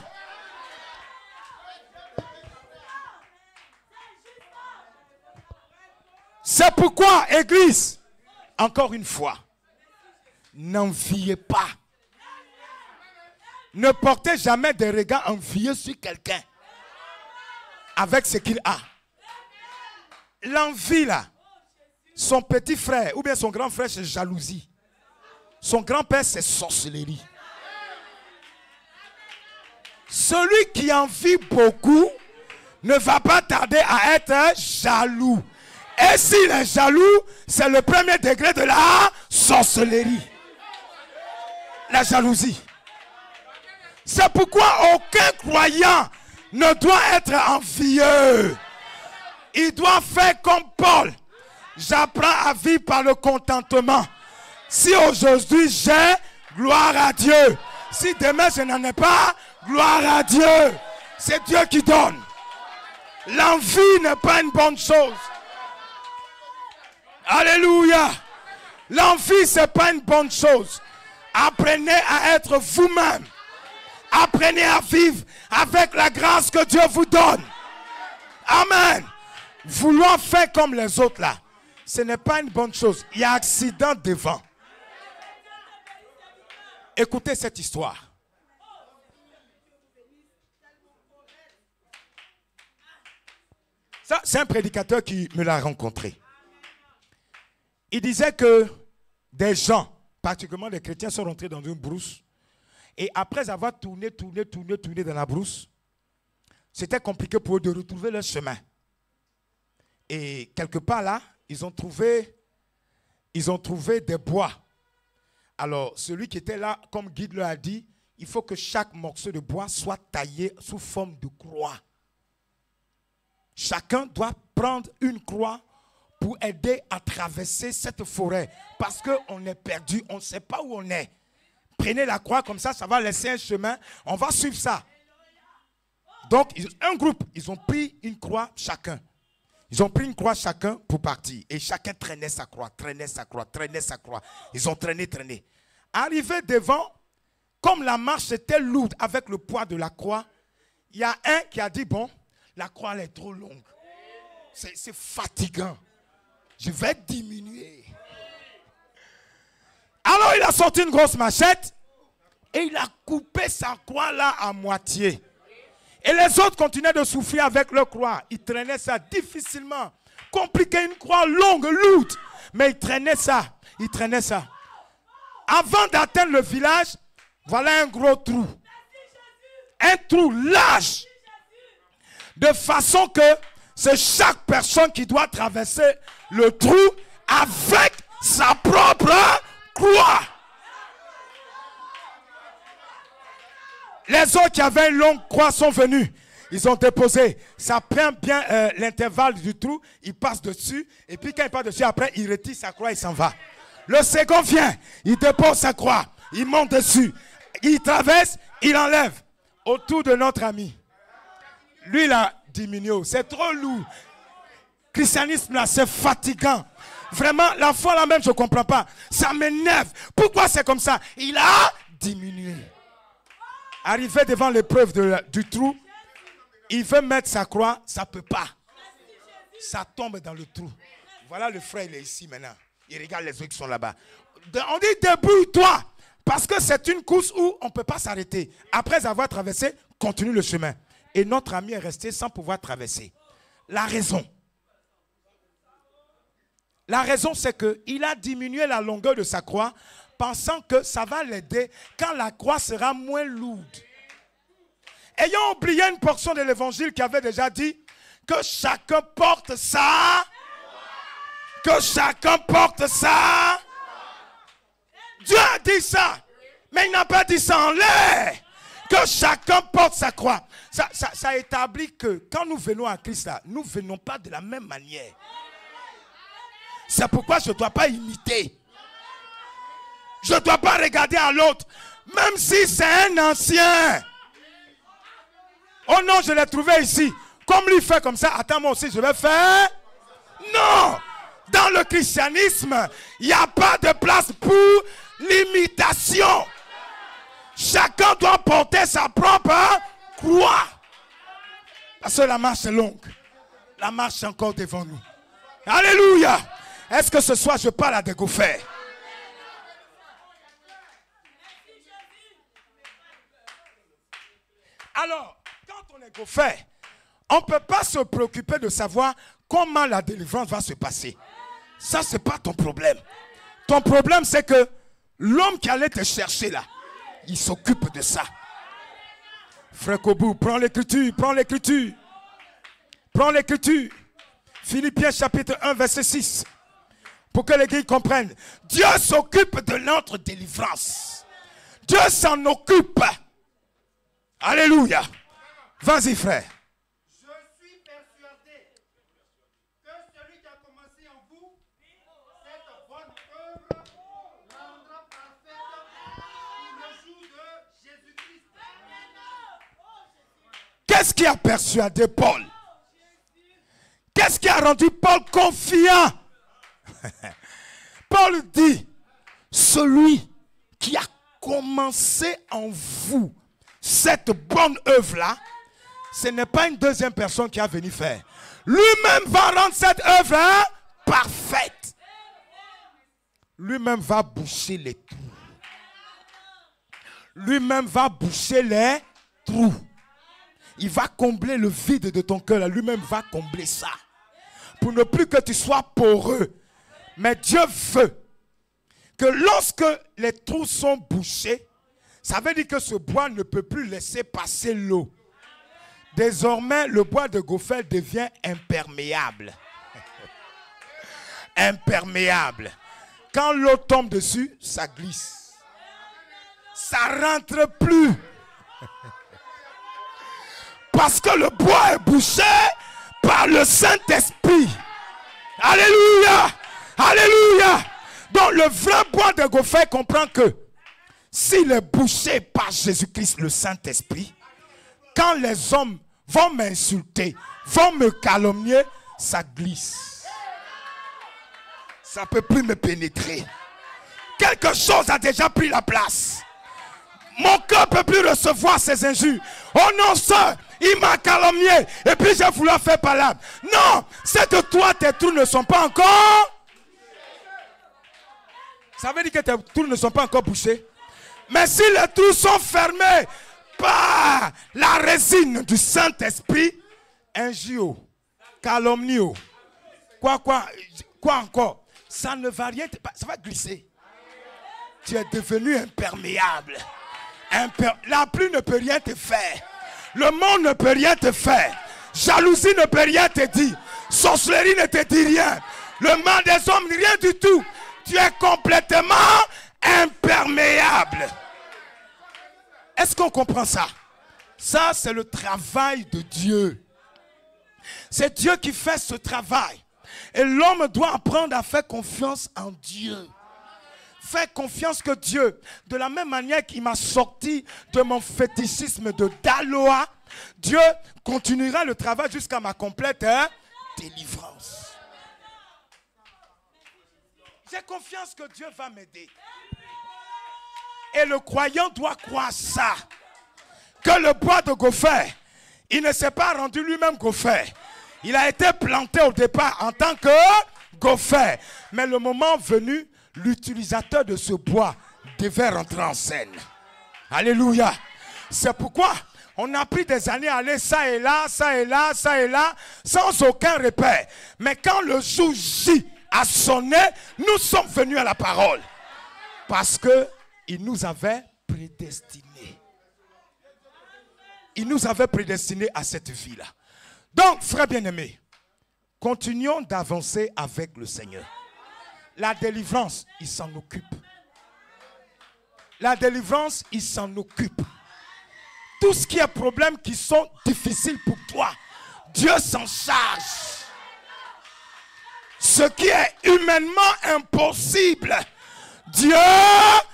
C'est pourquoi, Église, encore une fois, n'enviez pas. Ne portez jamais des regards envieux sur quelqu'un avec ce qu'il a. L'envie là, son petit frère ou bien son grand frère, c'est jalousie. Son grand-père, c'est sorcellerie. Celui qui envie beaucoup ne va pas tarder à être jaloux. Et s'il est jaloux, c'est le premier degré de la sorcellerie. La jalousie. C'est pourquoi aucun croyant ne doit être envieux. Il doit faire comme Paul. J'apprends à vivre par le contentement. Si aujourd'hui j'ai, gloire à Dieu. Si demain je n'en ai pas, gloire à Dieu. C'est Dieu qui donne. L'envie n'est pas une bonne chose. Alléluia. L'envie, ce n'est pas une bonne chose. Apprenez à être vous-même. Apprenez à vivre avec la grâce que Dieu vous donne. Amen. Vouloir faire comme les autres là, ce n'est pas une bonne chose. Il y a accident devant. Écoutez cette histoire. Ça, c'est un prédicateur qui me l'a rencontré. Il disait que des gens, particulièrement des chrétiens, sont rentrés dans une brousse. Et après avoir tourné dans la brousse, c'était compliqué pour eux de retrouver leur chemin. Et quelque part là, ils ont trouvé des bois. Alors, celui qui était là, comme guide leur a dit, il faut que chaque morceau de bois soit taillé sous forme de croix. Chacun doit prendre une croix pour aider à traverser cette forêt. Parce qu'on est perdu, on ne sait pas où on est. Prenez la croix comme ça, ça va laisser un chemin. On va suivre ça. Donc, un groupe, ils ont pris une croix chacun. Ils ont pris une croix chacun pour partir. Et chacun traînait sa croix, traînait sa croix, traînait sa croix. Ils ont traîné. Arrivé devant, comme la marche était lourde avec le poids de la croix, il y a un qui a dit, bon, la croix elle est trop longue. C'est fatigant. Je vais diminuer. Alors il a sorti une grosse machette et il a coupé sa croix là à moitié. Et les autres continuaient de souffrir avec leur croix. Ils traînaient ça difficilement. Compliqué, une croix longue, lourde. Mais ils traînaient ça. Avant d'atteindre le village, voilà un gros trou. Un trou large. De façon que c'est chaque personne qui doit traverser le trou avec sa propre croix. Les autres qui avaient une longue croix sont venus. Ils ont déposé. Ça prend bien l'intervalle du trou. Il passe dessus. Et puis quand il passe dessus, après, il retire sa croix et s'en va. Le second vient. Il dépose sa croix. Il monte dessus. Il traverse. Il enlève. Autour de notre ami. Lui, il a diminué. C'est trop lourd. Christianisme, là, c'est fatigant. Vraiment, la foi, là même, je ne comprends pas. Ça m'énerve. Pourquoi c'est comme ça? Il a diminué. Arrivé devant l'épreuve du trou, il veut mettre sa croix, ça ne peut pas. Ça tombe dans le trou. Voilà le frère, il est ici maintenant. Il regarde les autres qui sont là-bas. On dit débrouille-toi. Parce que c'est une course où on ne peut pas s'arrêter. Après avoir traversé, continue le chemin. Et notre ami est resté sans pouvoir traverser. La raison, c'est qu'il a diminué la longueur de sa croix, pensant que ça va l'aider quand la croix sera moins lourde. Ayant oublié une portion de l'évangile qui avait déjà dit que chacun porte ça. Que chacun porte ça. Dieu a dit ça. Mais il n'a pas dit ça en l'air. Que chacun porte sa croix. Ça établit que quand nous venons à Christ, là, nous ne venons pas de la même manière. C'est pourquoi je ne dois pas imiter. Je ne dois pas regarder à l'autre. Même si c'est un ancien. Oh non, je l'ai trouvé ici. comme lui fait comme ça, attends, moi aussi je vais faire. Non! Dans le christianisme, il n'y a pas de place pour l'imitation. Chacun doit porter sa propre croix. Parce que la marche est longue. La marche est encore devant nous. Alléluia! Est-ce que ce soir je parle à des goffers? Alors, quand on est goffer, on ne peut pas se préoccuper de savoir comment la délivrance va se passer. Ça, ce n'est pas ton problème. Ton problème, c'est que l'homme qui allait te chercher là, il s'occupe de ça. Frère Kobou, prends l'écriture, prends l'écriture. Prends l'écriture. Philippiens chapitre 1, verset 6. Pour que l'Église comprenne. Dieu s'occupe de notre délivrance. Dieu s'en occupe. Alléluia. Vas-y, frère. Je suis persuadé que celui qui a commencé en vous cette bonne œuvre la rendra parfaite pour le jour de Jésus-Christ. Qu'est-ce qui a persuadé Paul? Qu'est-ce qui a rendu Paul confiant? Paul dit, celui qui a commencé en vous cette bonne œuvre-là, ce n'est pas une deuxième personne qui a venu faire. Lui-même va rendre cette œuvre parfaite. Lui-même va boucher les trous. Lui-même va boucher les trous. Il va combler le vide de ton cœur. Lui-même va combler ça. Pour ne plus que tu sois poreux. Mais Dieu veut que lorsque les trous sont bouchés, ça veut dire que ce bois ne peut plus laisser passer l'eau. Désormais, le bois de goffer devient imperméable. Imperméable. Quand l'eau tombe dessus, ça glisse. Ça ne rentre plus. Parce que le bois est bouché par le Saint-Esprit. Alléluia. Alléluia. Donc le vrai bois de goffer comprend que s'il est bouché par Jésus-Christ, le Saint-Esprit, quand les hommes vont m'insulter, vont me calomnier, ça glisse. Ça ne peut plus me pénétrer. Quelque chose a déjà pris la place. Mon cœur ne peut plus recevoir ces injures. Oh non, sœur, il m'a calomnié et puis j'ai voulu faire palabre. Non, c'est que toi, tes trous ne sont pas encore. Ça veut dire que tes trous ne sont pas encore bouchés. Mais si les trous sont fermés par la résine du Saint-Esprit, injure, calomnie, quoi encore, ça ne va rien, ça va glisser. Tu es devenu imperméable. La pluie ne peut rien te faire. Le monde ne peut rien te faire. Jalousie ne peut rien te dire. Sorcellerie ne te dit rien. Le mal des hommes, rien du tout. Tu es complètement imperméable. Est-ce qu'on comprend ça? Ça, c'est le travail de Dieu. C'est Dieu qui fait ce travail. Et l'homme doit apprendre à faire confiance en Dieu. Faire confiance que Dieu, de la même manière qu'il m'a sorti de mon fétichisme de Daloa, Dieu continuera le travail jusqu'à ma complète délivrance. J'ai confiance que Dieu va m'aider. Et le croyant doit croire ça. Que le bois de goffer, il ne s'est pas rendu lui-même goffer. Il a été planté au départ en tant que goffer. Mais le moment venu, l'utilisateur de ce bois devait rentrer en scène. Alléluia. C'est pourquoi on a pris des années à aller ça et là, ça et là, ça et là, sans aucun repère. Mais quand le jour J a sonné, nous sommes venus à la parole. Parce qu'il nous avait prédestinés. Il nous avait prédestinés à cette vie-là. Donc, frères bien-aimés, continuons d'avancer avec le Seigneur. La délivrance, il s'en occupe. La délivrance, il s'en occupe. Tout ce qui est problème qui sont difficiles pour toi, Dieu s'en charge. Ce qui est humainement impossible, Dieu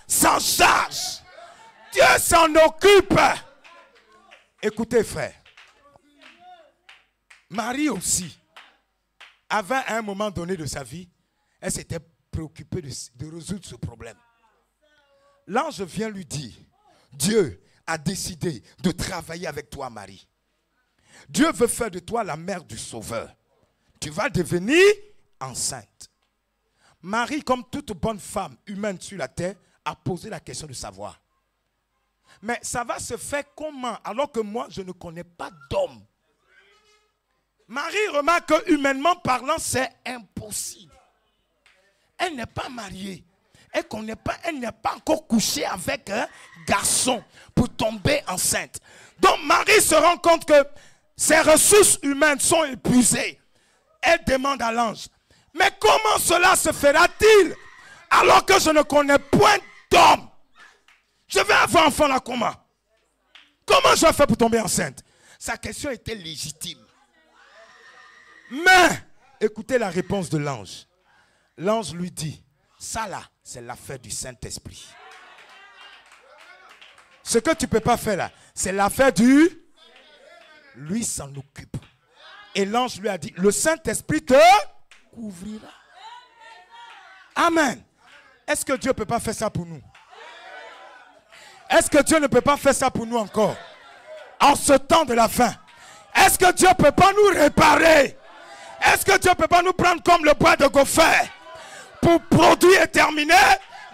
s'en charge. Dieu s'en occupe. Écoutez, frère. Marie aussi avait à un moment donné de sa vie, elle s'était préoccupée de résoudre ce problème. L'ange vient lui dire, Dieu a décidé de travailler avec toi, Marie. Dieu veut faire de toi la mère du Sauveur. Tu vas devenir enceinte. Marie, comme toute bonne femme humaine sur la terre, a posé la question de savoir. Mais ça va se faire comment alors que moi, je ne connais pas d'homme? Marie remarque que humainement parlant, c'est impossible. Elle n'est pas mariée. Elle n'est pas encore couchée avec un garçon pour tomber enceinte. Donc Marie se rend compte que ses ressources humaines sont épuisées. Elle demande à l'ange, mais comment cela se fera-t-il alors que je ne connais point d'homme? Je vais avoir enfant là comment? Comment je vais faire pour tomber enceinte? Sa question était légitime. Mais, écoutez la réponse de l'ange. L'ange lui dit, ça là, c'est l'affaire du Saint-Esprit. Ce que tu ne peux pas faire là, c'est l'affaire du... Lui s'en occupe. Et l'ange lui a dit, le Saint-Esprit te couvrira. Amen. Est-ce que Dieu ne peut pas faire ça pour nous? Est-ce que Dieu ne peut pas faire ça pour nous encore? En ce temps de la fin. Est-ce que Dieu ne peut pas nous réparer? Est-ce que Dieu ne peut pas nous prendre comme le bois de gopher pour produire et terminer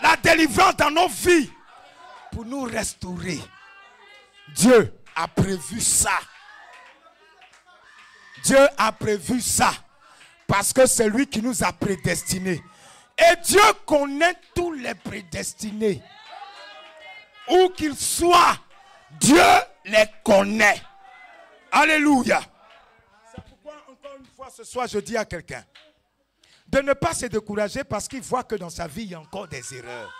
la délivrance dans nos vies? Pour nous restaurer. Dieu a prévu ça. Dieu a prévu ça. Parce que c'est lui qui nous a prédestinés. Et Dieu connaît tous les prédestinés. Où qu'ils soient, Dieu les connaît. Alléluia. C'est pourquoi encore une fois ce soir je dis à quelqu'un de ne pas se décourager parce qu'il voit que dans sa vie il y a encore des erreurs.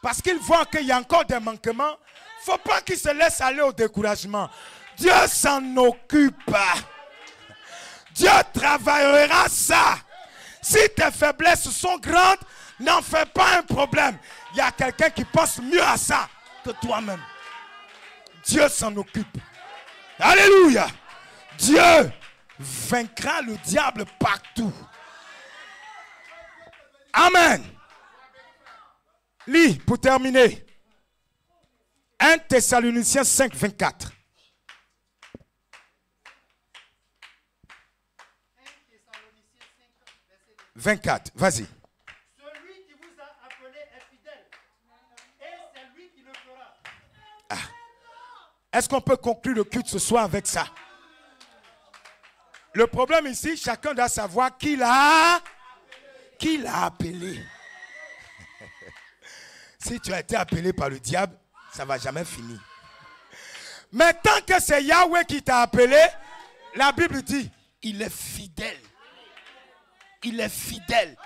Parce qu'il voit qu'il y a encore des manquements. Il ne faut pas qu'il se laisse aller au découragement. Dieu s'en occupe. Dieu travaillera ça. Si tes faiblesses sont grandes, n'en fais pas un problème. Il y a quelqu'un qui pense mieux à ça que toi-même. Dieu s'en occupe. Alléluia. Dieu vaincra le diable partout. Amen. Lis pour terminer. 1 Thessaloniciens 5, 24. 24, vas-y. Celui qui vous a appelé est fidèle. Et c'est lui qui le fera. Est-ce qu'on peut conclure le culte ce soir avec ça? Le problème ici, chacun doit savoir qui l'a appelé. Si tu as été appelé par le diable, ça ne va jamais finir. Mais tant que c'est Yahweh qui t'a appelé, la Bible dit, il est fidèle. Il est fidèle.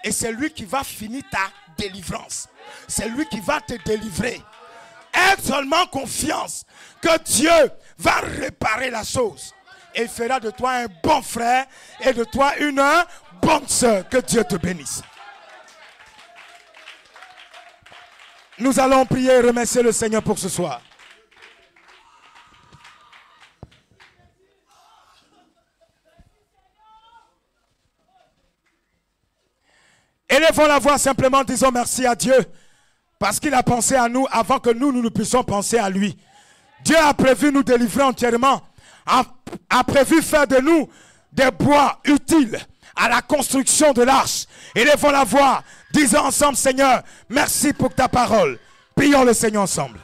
Et c'est lui qui va finir ta délivrance. C'est lui qui va te délivrer. Aie seulement confiance que Dieu va réparer la chose. Et il fera de toi un bon frère et de toi une bonne sœur. Que Dieu te bénisse. Nous allons prier et remercier le Seigneur pour ce soir. Élevons la voix simplement, disons merci à Dieu. Parce qu'il a pensé à nous avant que nous ne puissions penser à lui. Dieu a prévu nous délivrer entièrement. A prévu faire de nous des bois utiles à la construction de l'arche. Élevons la voix, disons ensemble, Seigneur, merci pour ta parole. Prions le Seigneur ensemble.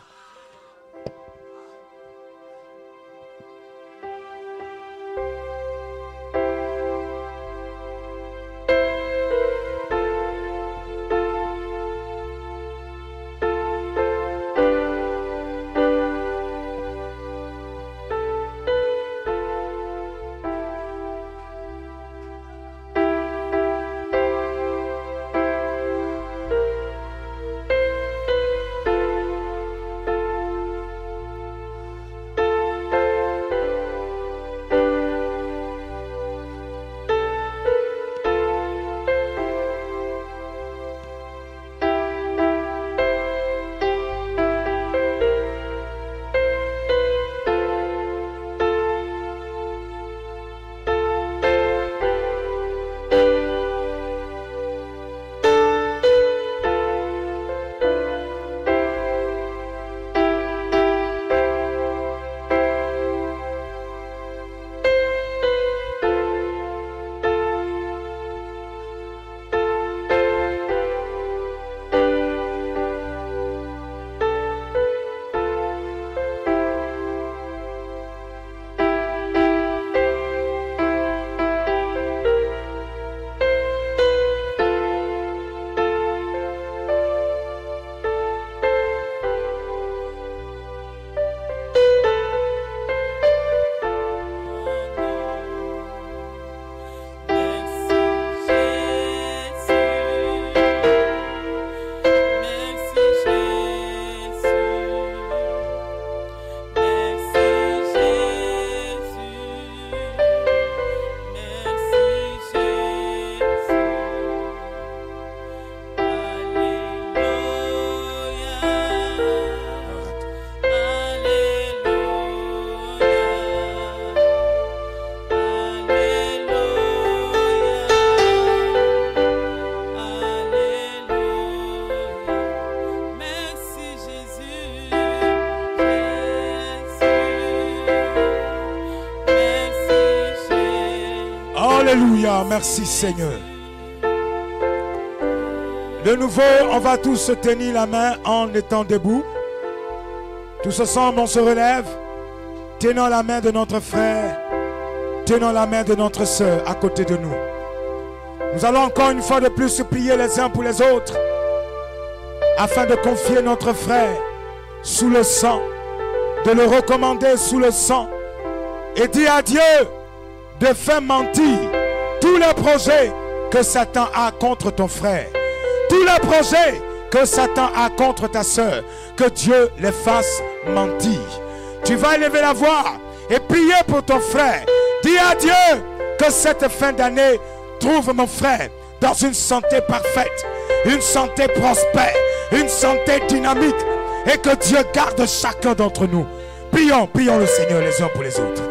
Alléluia, merci Seigneur. De nouveau, on va tous se tenir la main en étant debout. Tous ensemble, on se relève, tenant la main de notre frère, tenant la main de notre sœur à côté de nous. Nous allons encore une fois de plus prier les uns pour les autres, afin de confier notre frère sous le sang, de le recommander sous le sang, et dire à Dieu de faire mentir tous les projets que Satan a contre ton frère, tous les projets que Satan a contre ta soeur, que Dieu les fasse mentir. Tu vas élever la voix et prier pour ton frère. Dis à Dieu que cette fin d'année trouve mon frère dans une santé parfaite, une santé prospère, une santé dynamique, et que Dieu garde chacun d'entre nous. Prions, prions le Seigneur les uns pour les autres.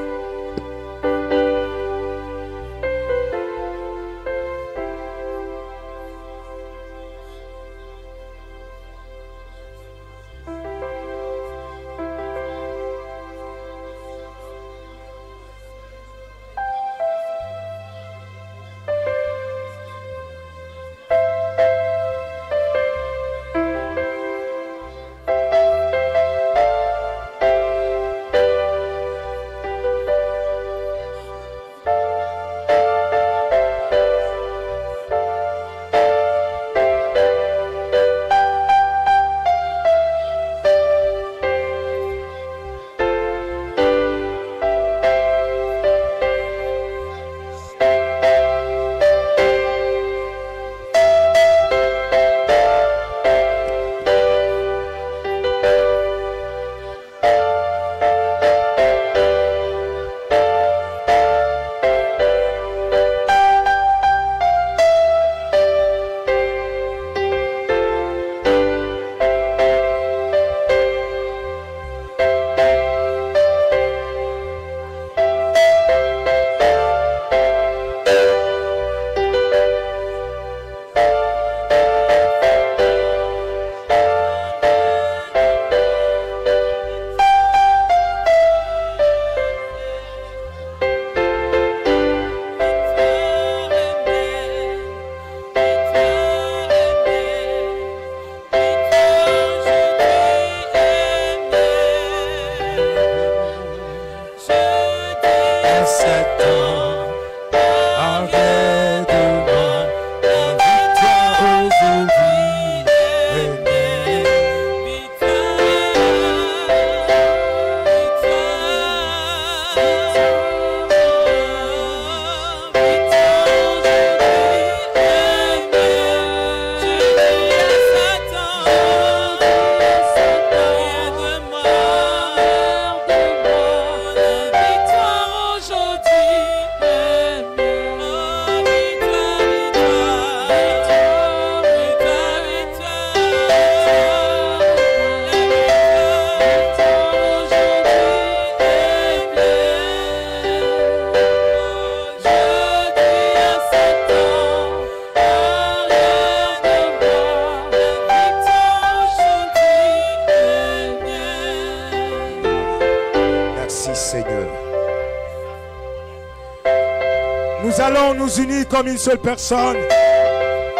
Nous allons nous unir comme une seule personne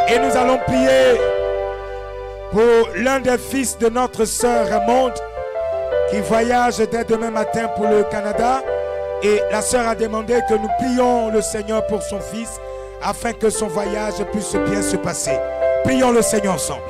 et nous allons prier pour l'un des fils de notre sœur Raymond qui voyage dès demain matin pour le Canada, et la sœur a demandé que nous prions le Seigneur pour son fils afin que son voyage puisse bien se passer. Prions le Seigneur ensemble.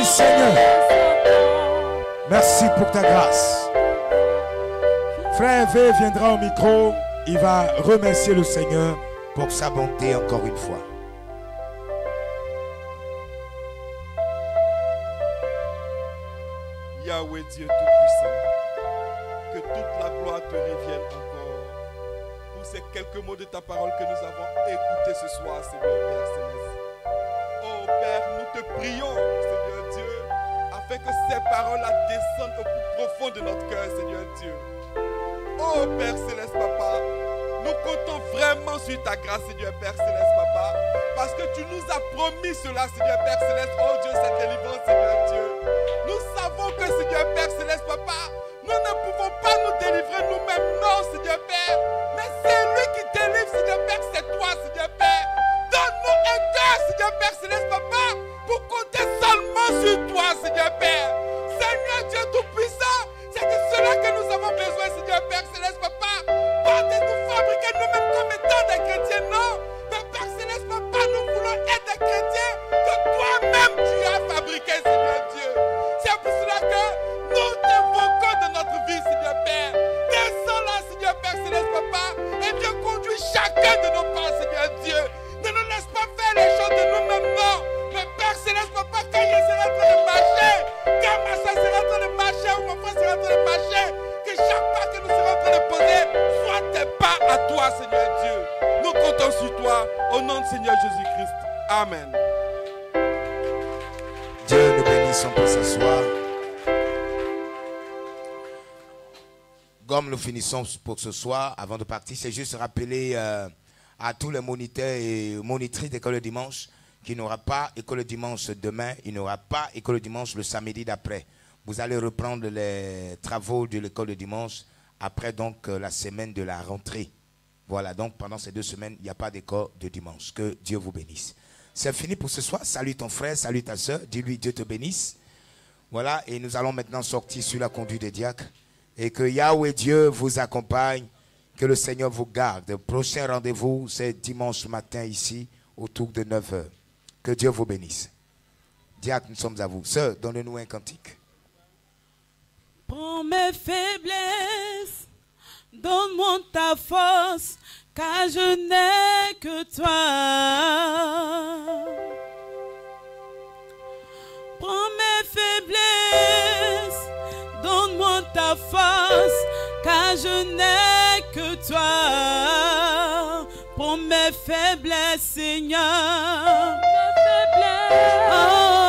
Seigneur. Merci pour ta grâce. Frère V viendra au micro. Il va remercier le Seigneur pour sa bonté encore une fois. Yahweh Dieu Tout-Puissant, que toute la gloire te revienne encore pour ces quelques mots de ta parole que nous avons écoutés ce soir, Seigneur Père Céleste. Oh Père, nous te prions, Seigneur Dieu, afin que ces paroles-là descendent au plus profond de notre cœur, Seigneur Dieu. Oh Père Céleste, Papa, nous comptons vraiment sur ta grâce, Seigneur Père Céleste, Papa, parce que tu nous as promis cela, Seigneur Père Céleste. Oh Dieu, cette délivrance, Seigneur Dieu. Nous savons que, Seigneur Père Céleste, Papa, nous ne pouvons pas nous délivrer nous-mêmes, non, Seigneur Père. Mais c'est lui qui délivre, Seigneur Père, c'est toi, Seigneur Père. Donne-nous un cœur, Seigneur Père Céleste, Papa, pour compter seulement sur toi, Seigneur Père. Seigneur Dieu Tout-Puissant, c'est de cela que nous avons besoin, Seigneur Père Céleste, Papa. Pas de nous fabriquer nous-mêmes comme étant des chrétiens, non. Mais Père Céleste, Papa, nous voulons être des chrétiens que toi-même tu as fabriqués, Seigneur Dieu. C'est pour cela que nous t'invoquons de notre vie, Seigneur Père. Descends là, Seigneur Père Céleste, Papa, et viens conduire chacun de nos pas, Seigneur Dieu. Ne nous laisse pas faire les choses de nous-mêmes, non. Mais Père Céleste, Papa, quand il sera en train de marcher, quand ma soeur sera en train de marcher, ou mon frère sera en train de marcher, que chaque pas que nous serons en train de poser, soit tes pas à toi, Seigneur Dieu. Nous comptons sur toi, au nom de Seigneur Jésus-Christ. Amen. Dieu, nous bénissons pour ce soir. Comme nous finissons pour ce soir, avant de partir, c'est juste rappeler à tous les moniteurs et monitrices d'école le dimanche qu'il n'y aura pas école le dimanche demain, il n'y aura pas école le dimanche le samedi d'après. Vous allez reprendre les travaux de l'école de dimanche après donc la semaine de la rentrée. Voilà, donc pendant ces 2 semaines, il n'y a pas d'école de dimanche. Que Dieu vous bénisse. C'est fini pour ce soir. Salut ton frère, salut ta soeur. Dis-lui Dieu te bénisse. Voilà, et nous allons maintenant sortir sur la conduite des diacres. Et que Yahweh Dieu vous accompagne. Que le Seigneur vous garde. Le prochain rendez-vous, c'est dimanche matin ici, autour de 9h. Que Dieu vous bénisse. Diacre, nous sommes à vous. Sœur, donnez-nous un cantique. Prends mes faiblesses, donne-moi ta force, car je n'ai que toi. Prends mes faiblesses, donne-moi ta force, car je n'ai que toi. Prends mes faiblesses, Seigneur. Mes faiblesses. Oh.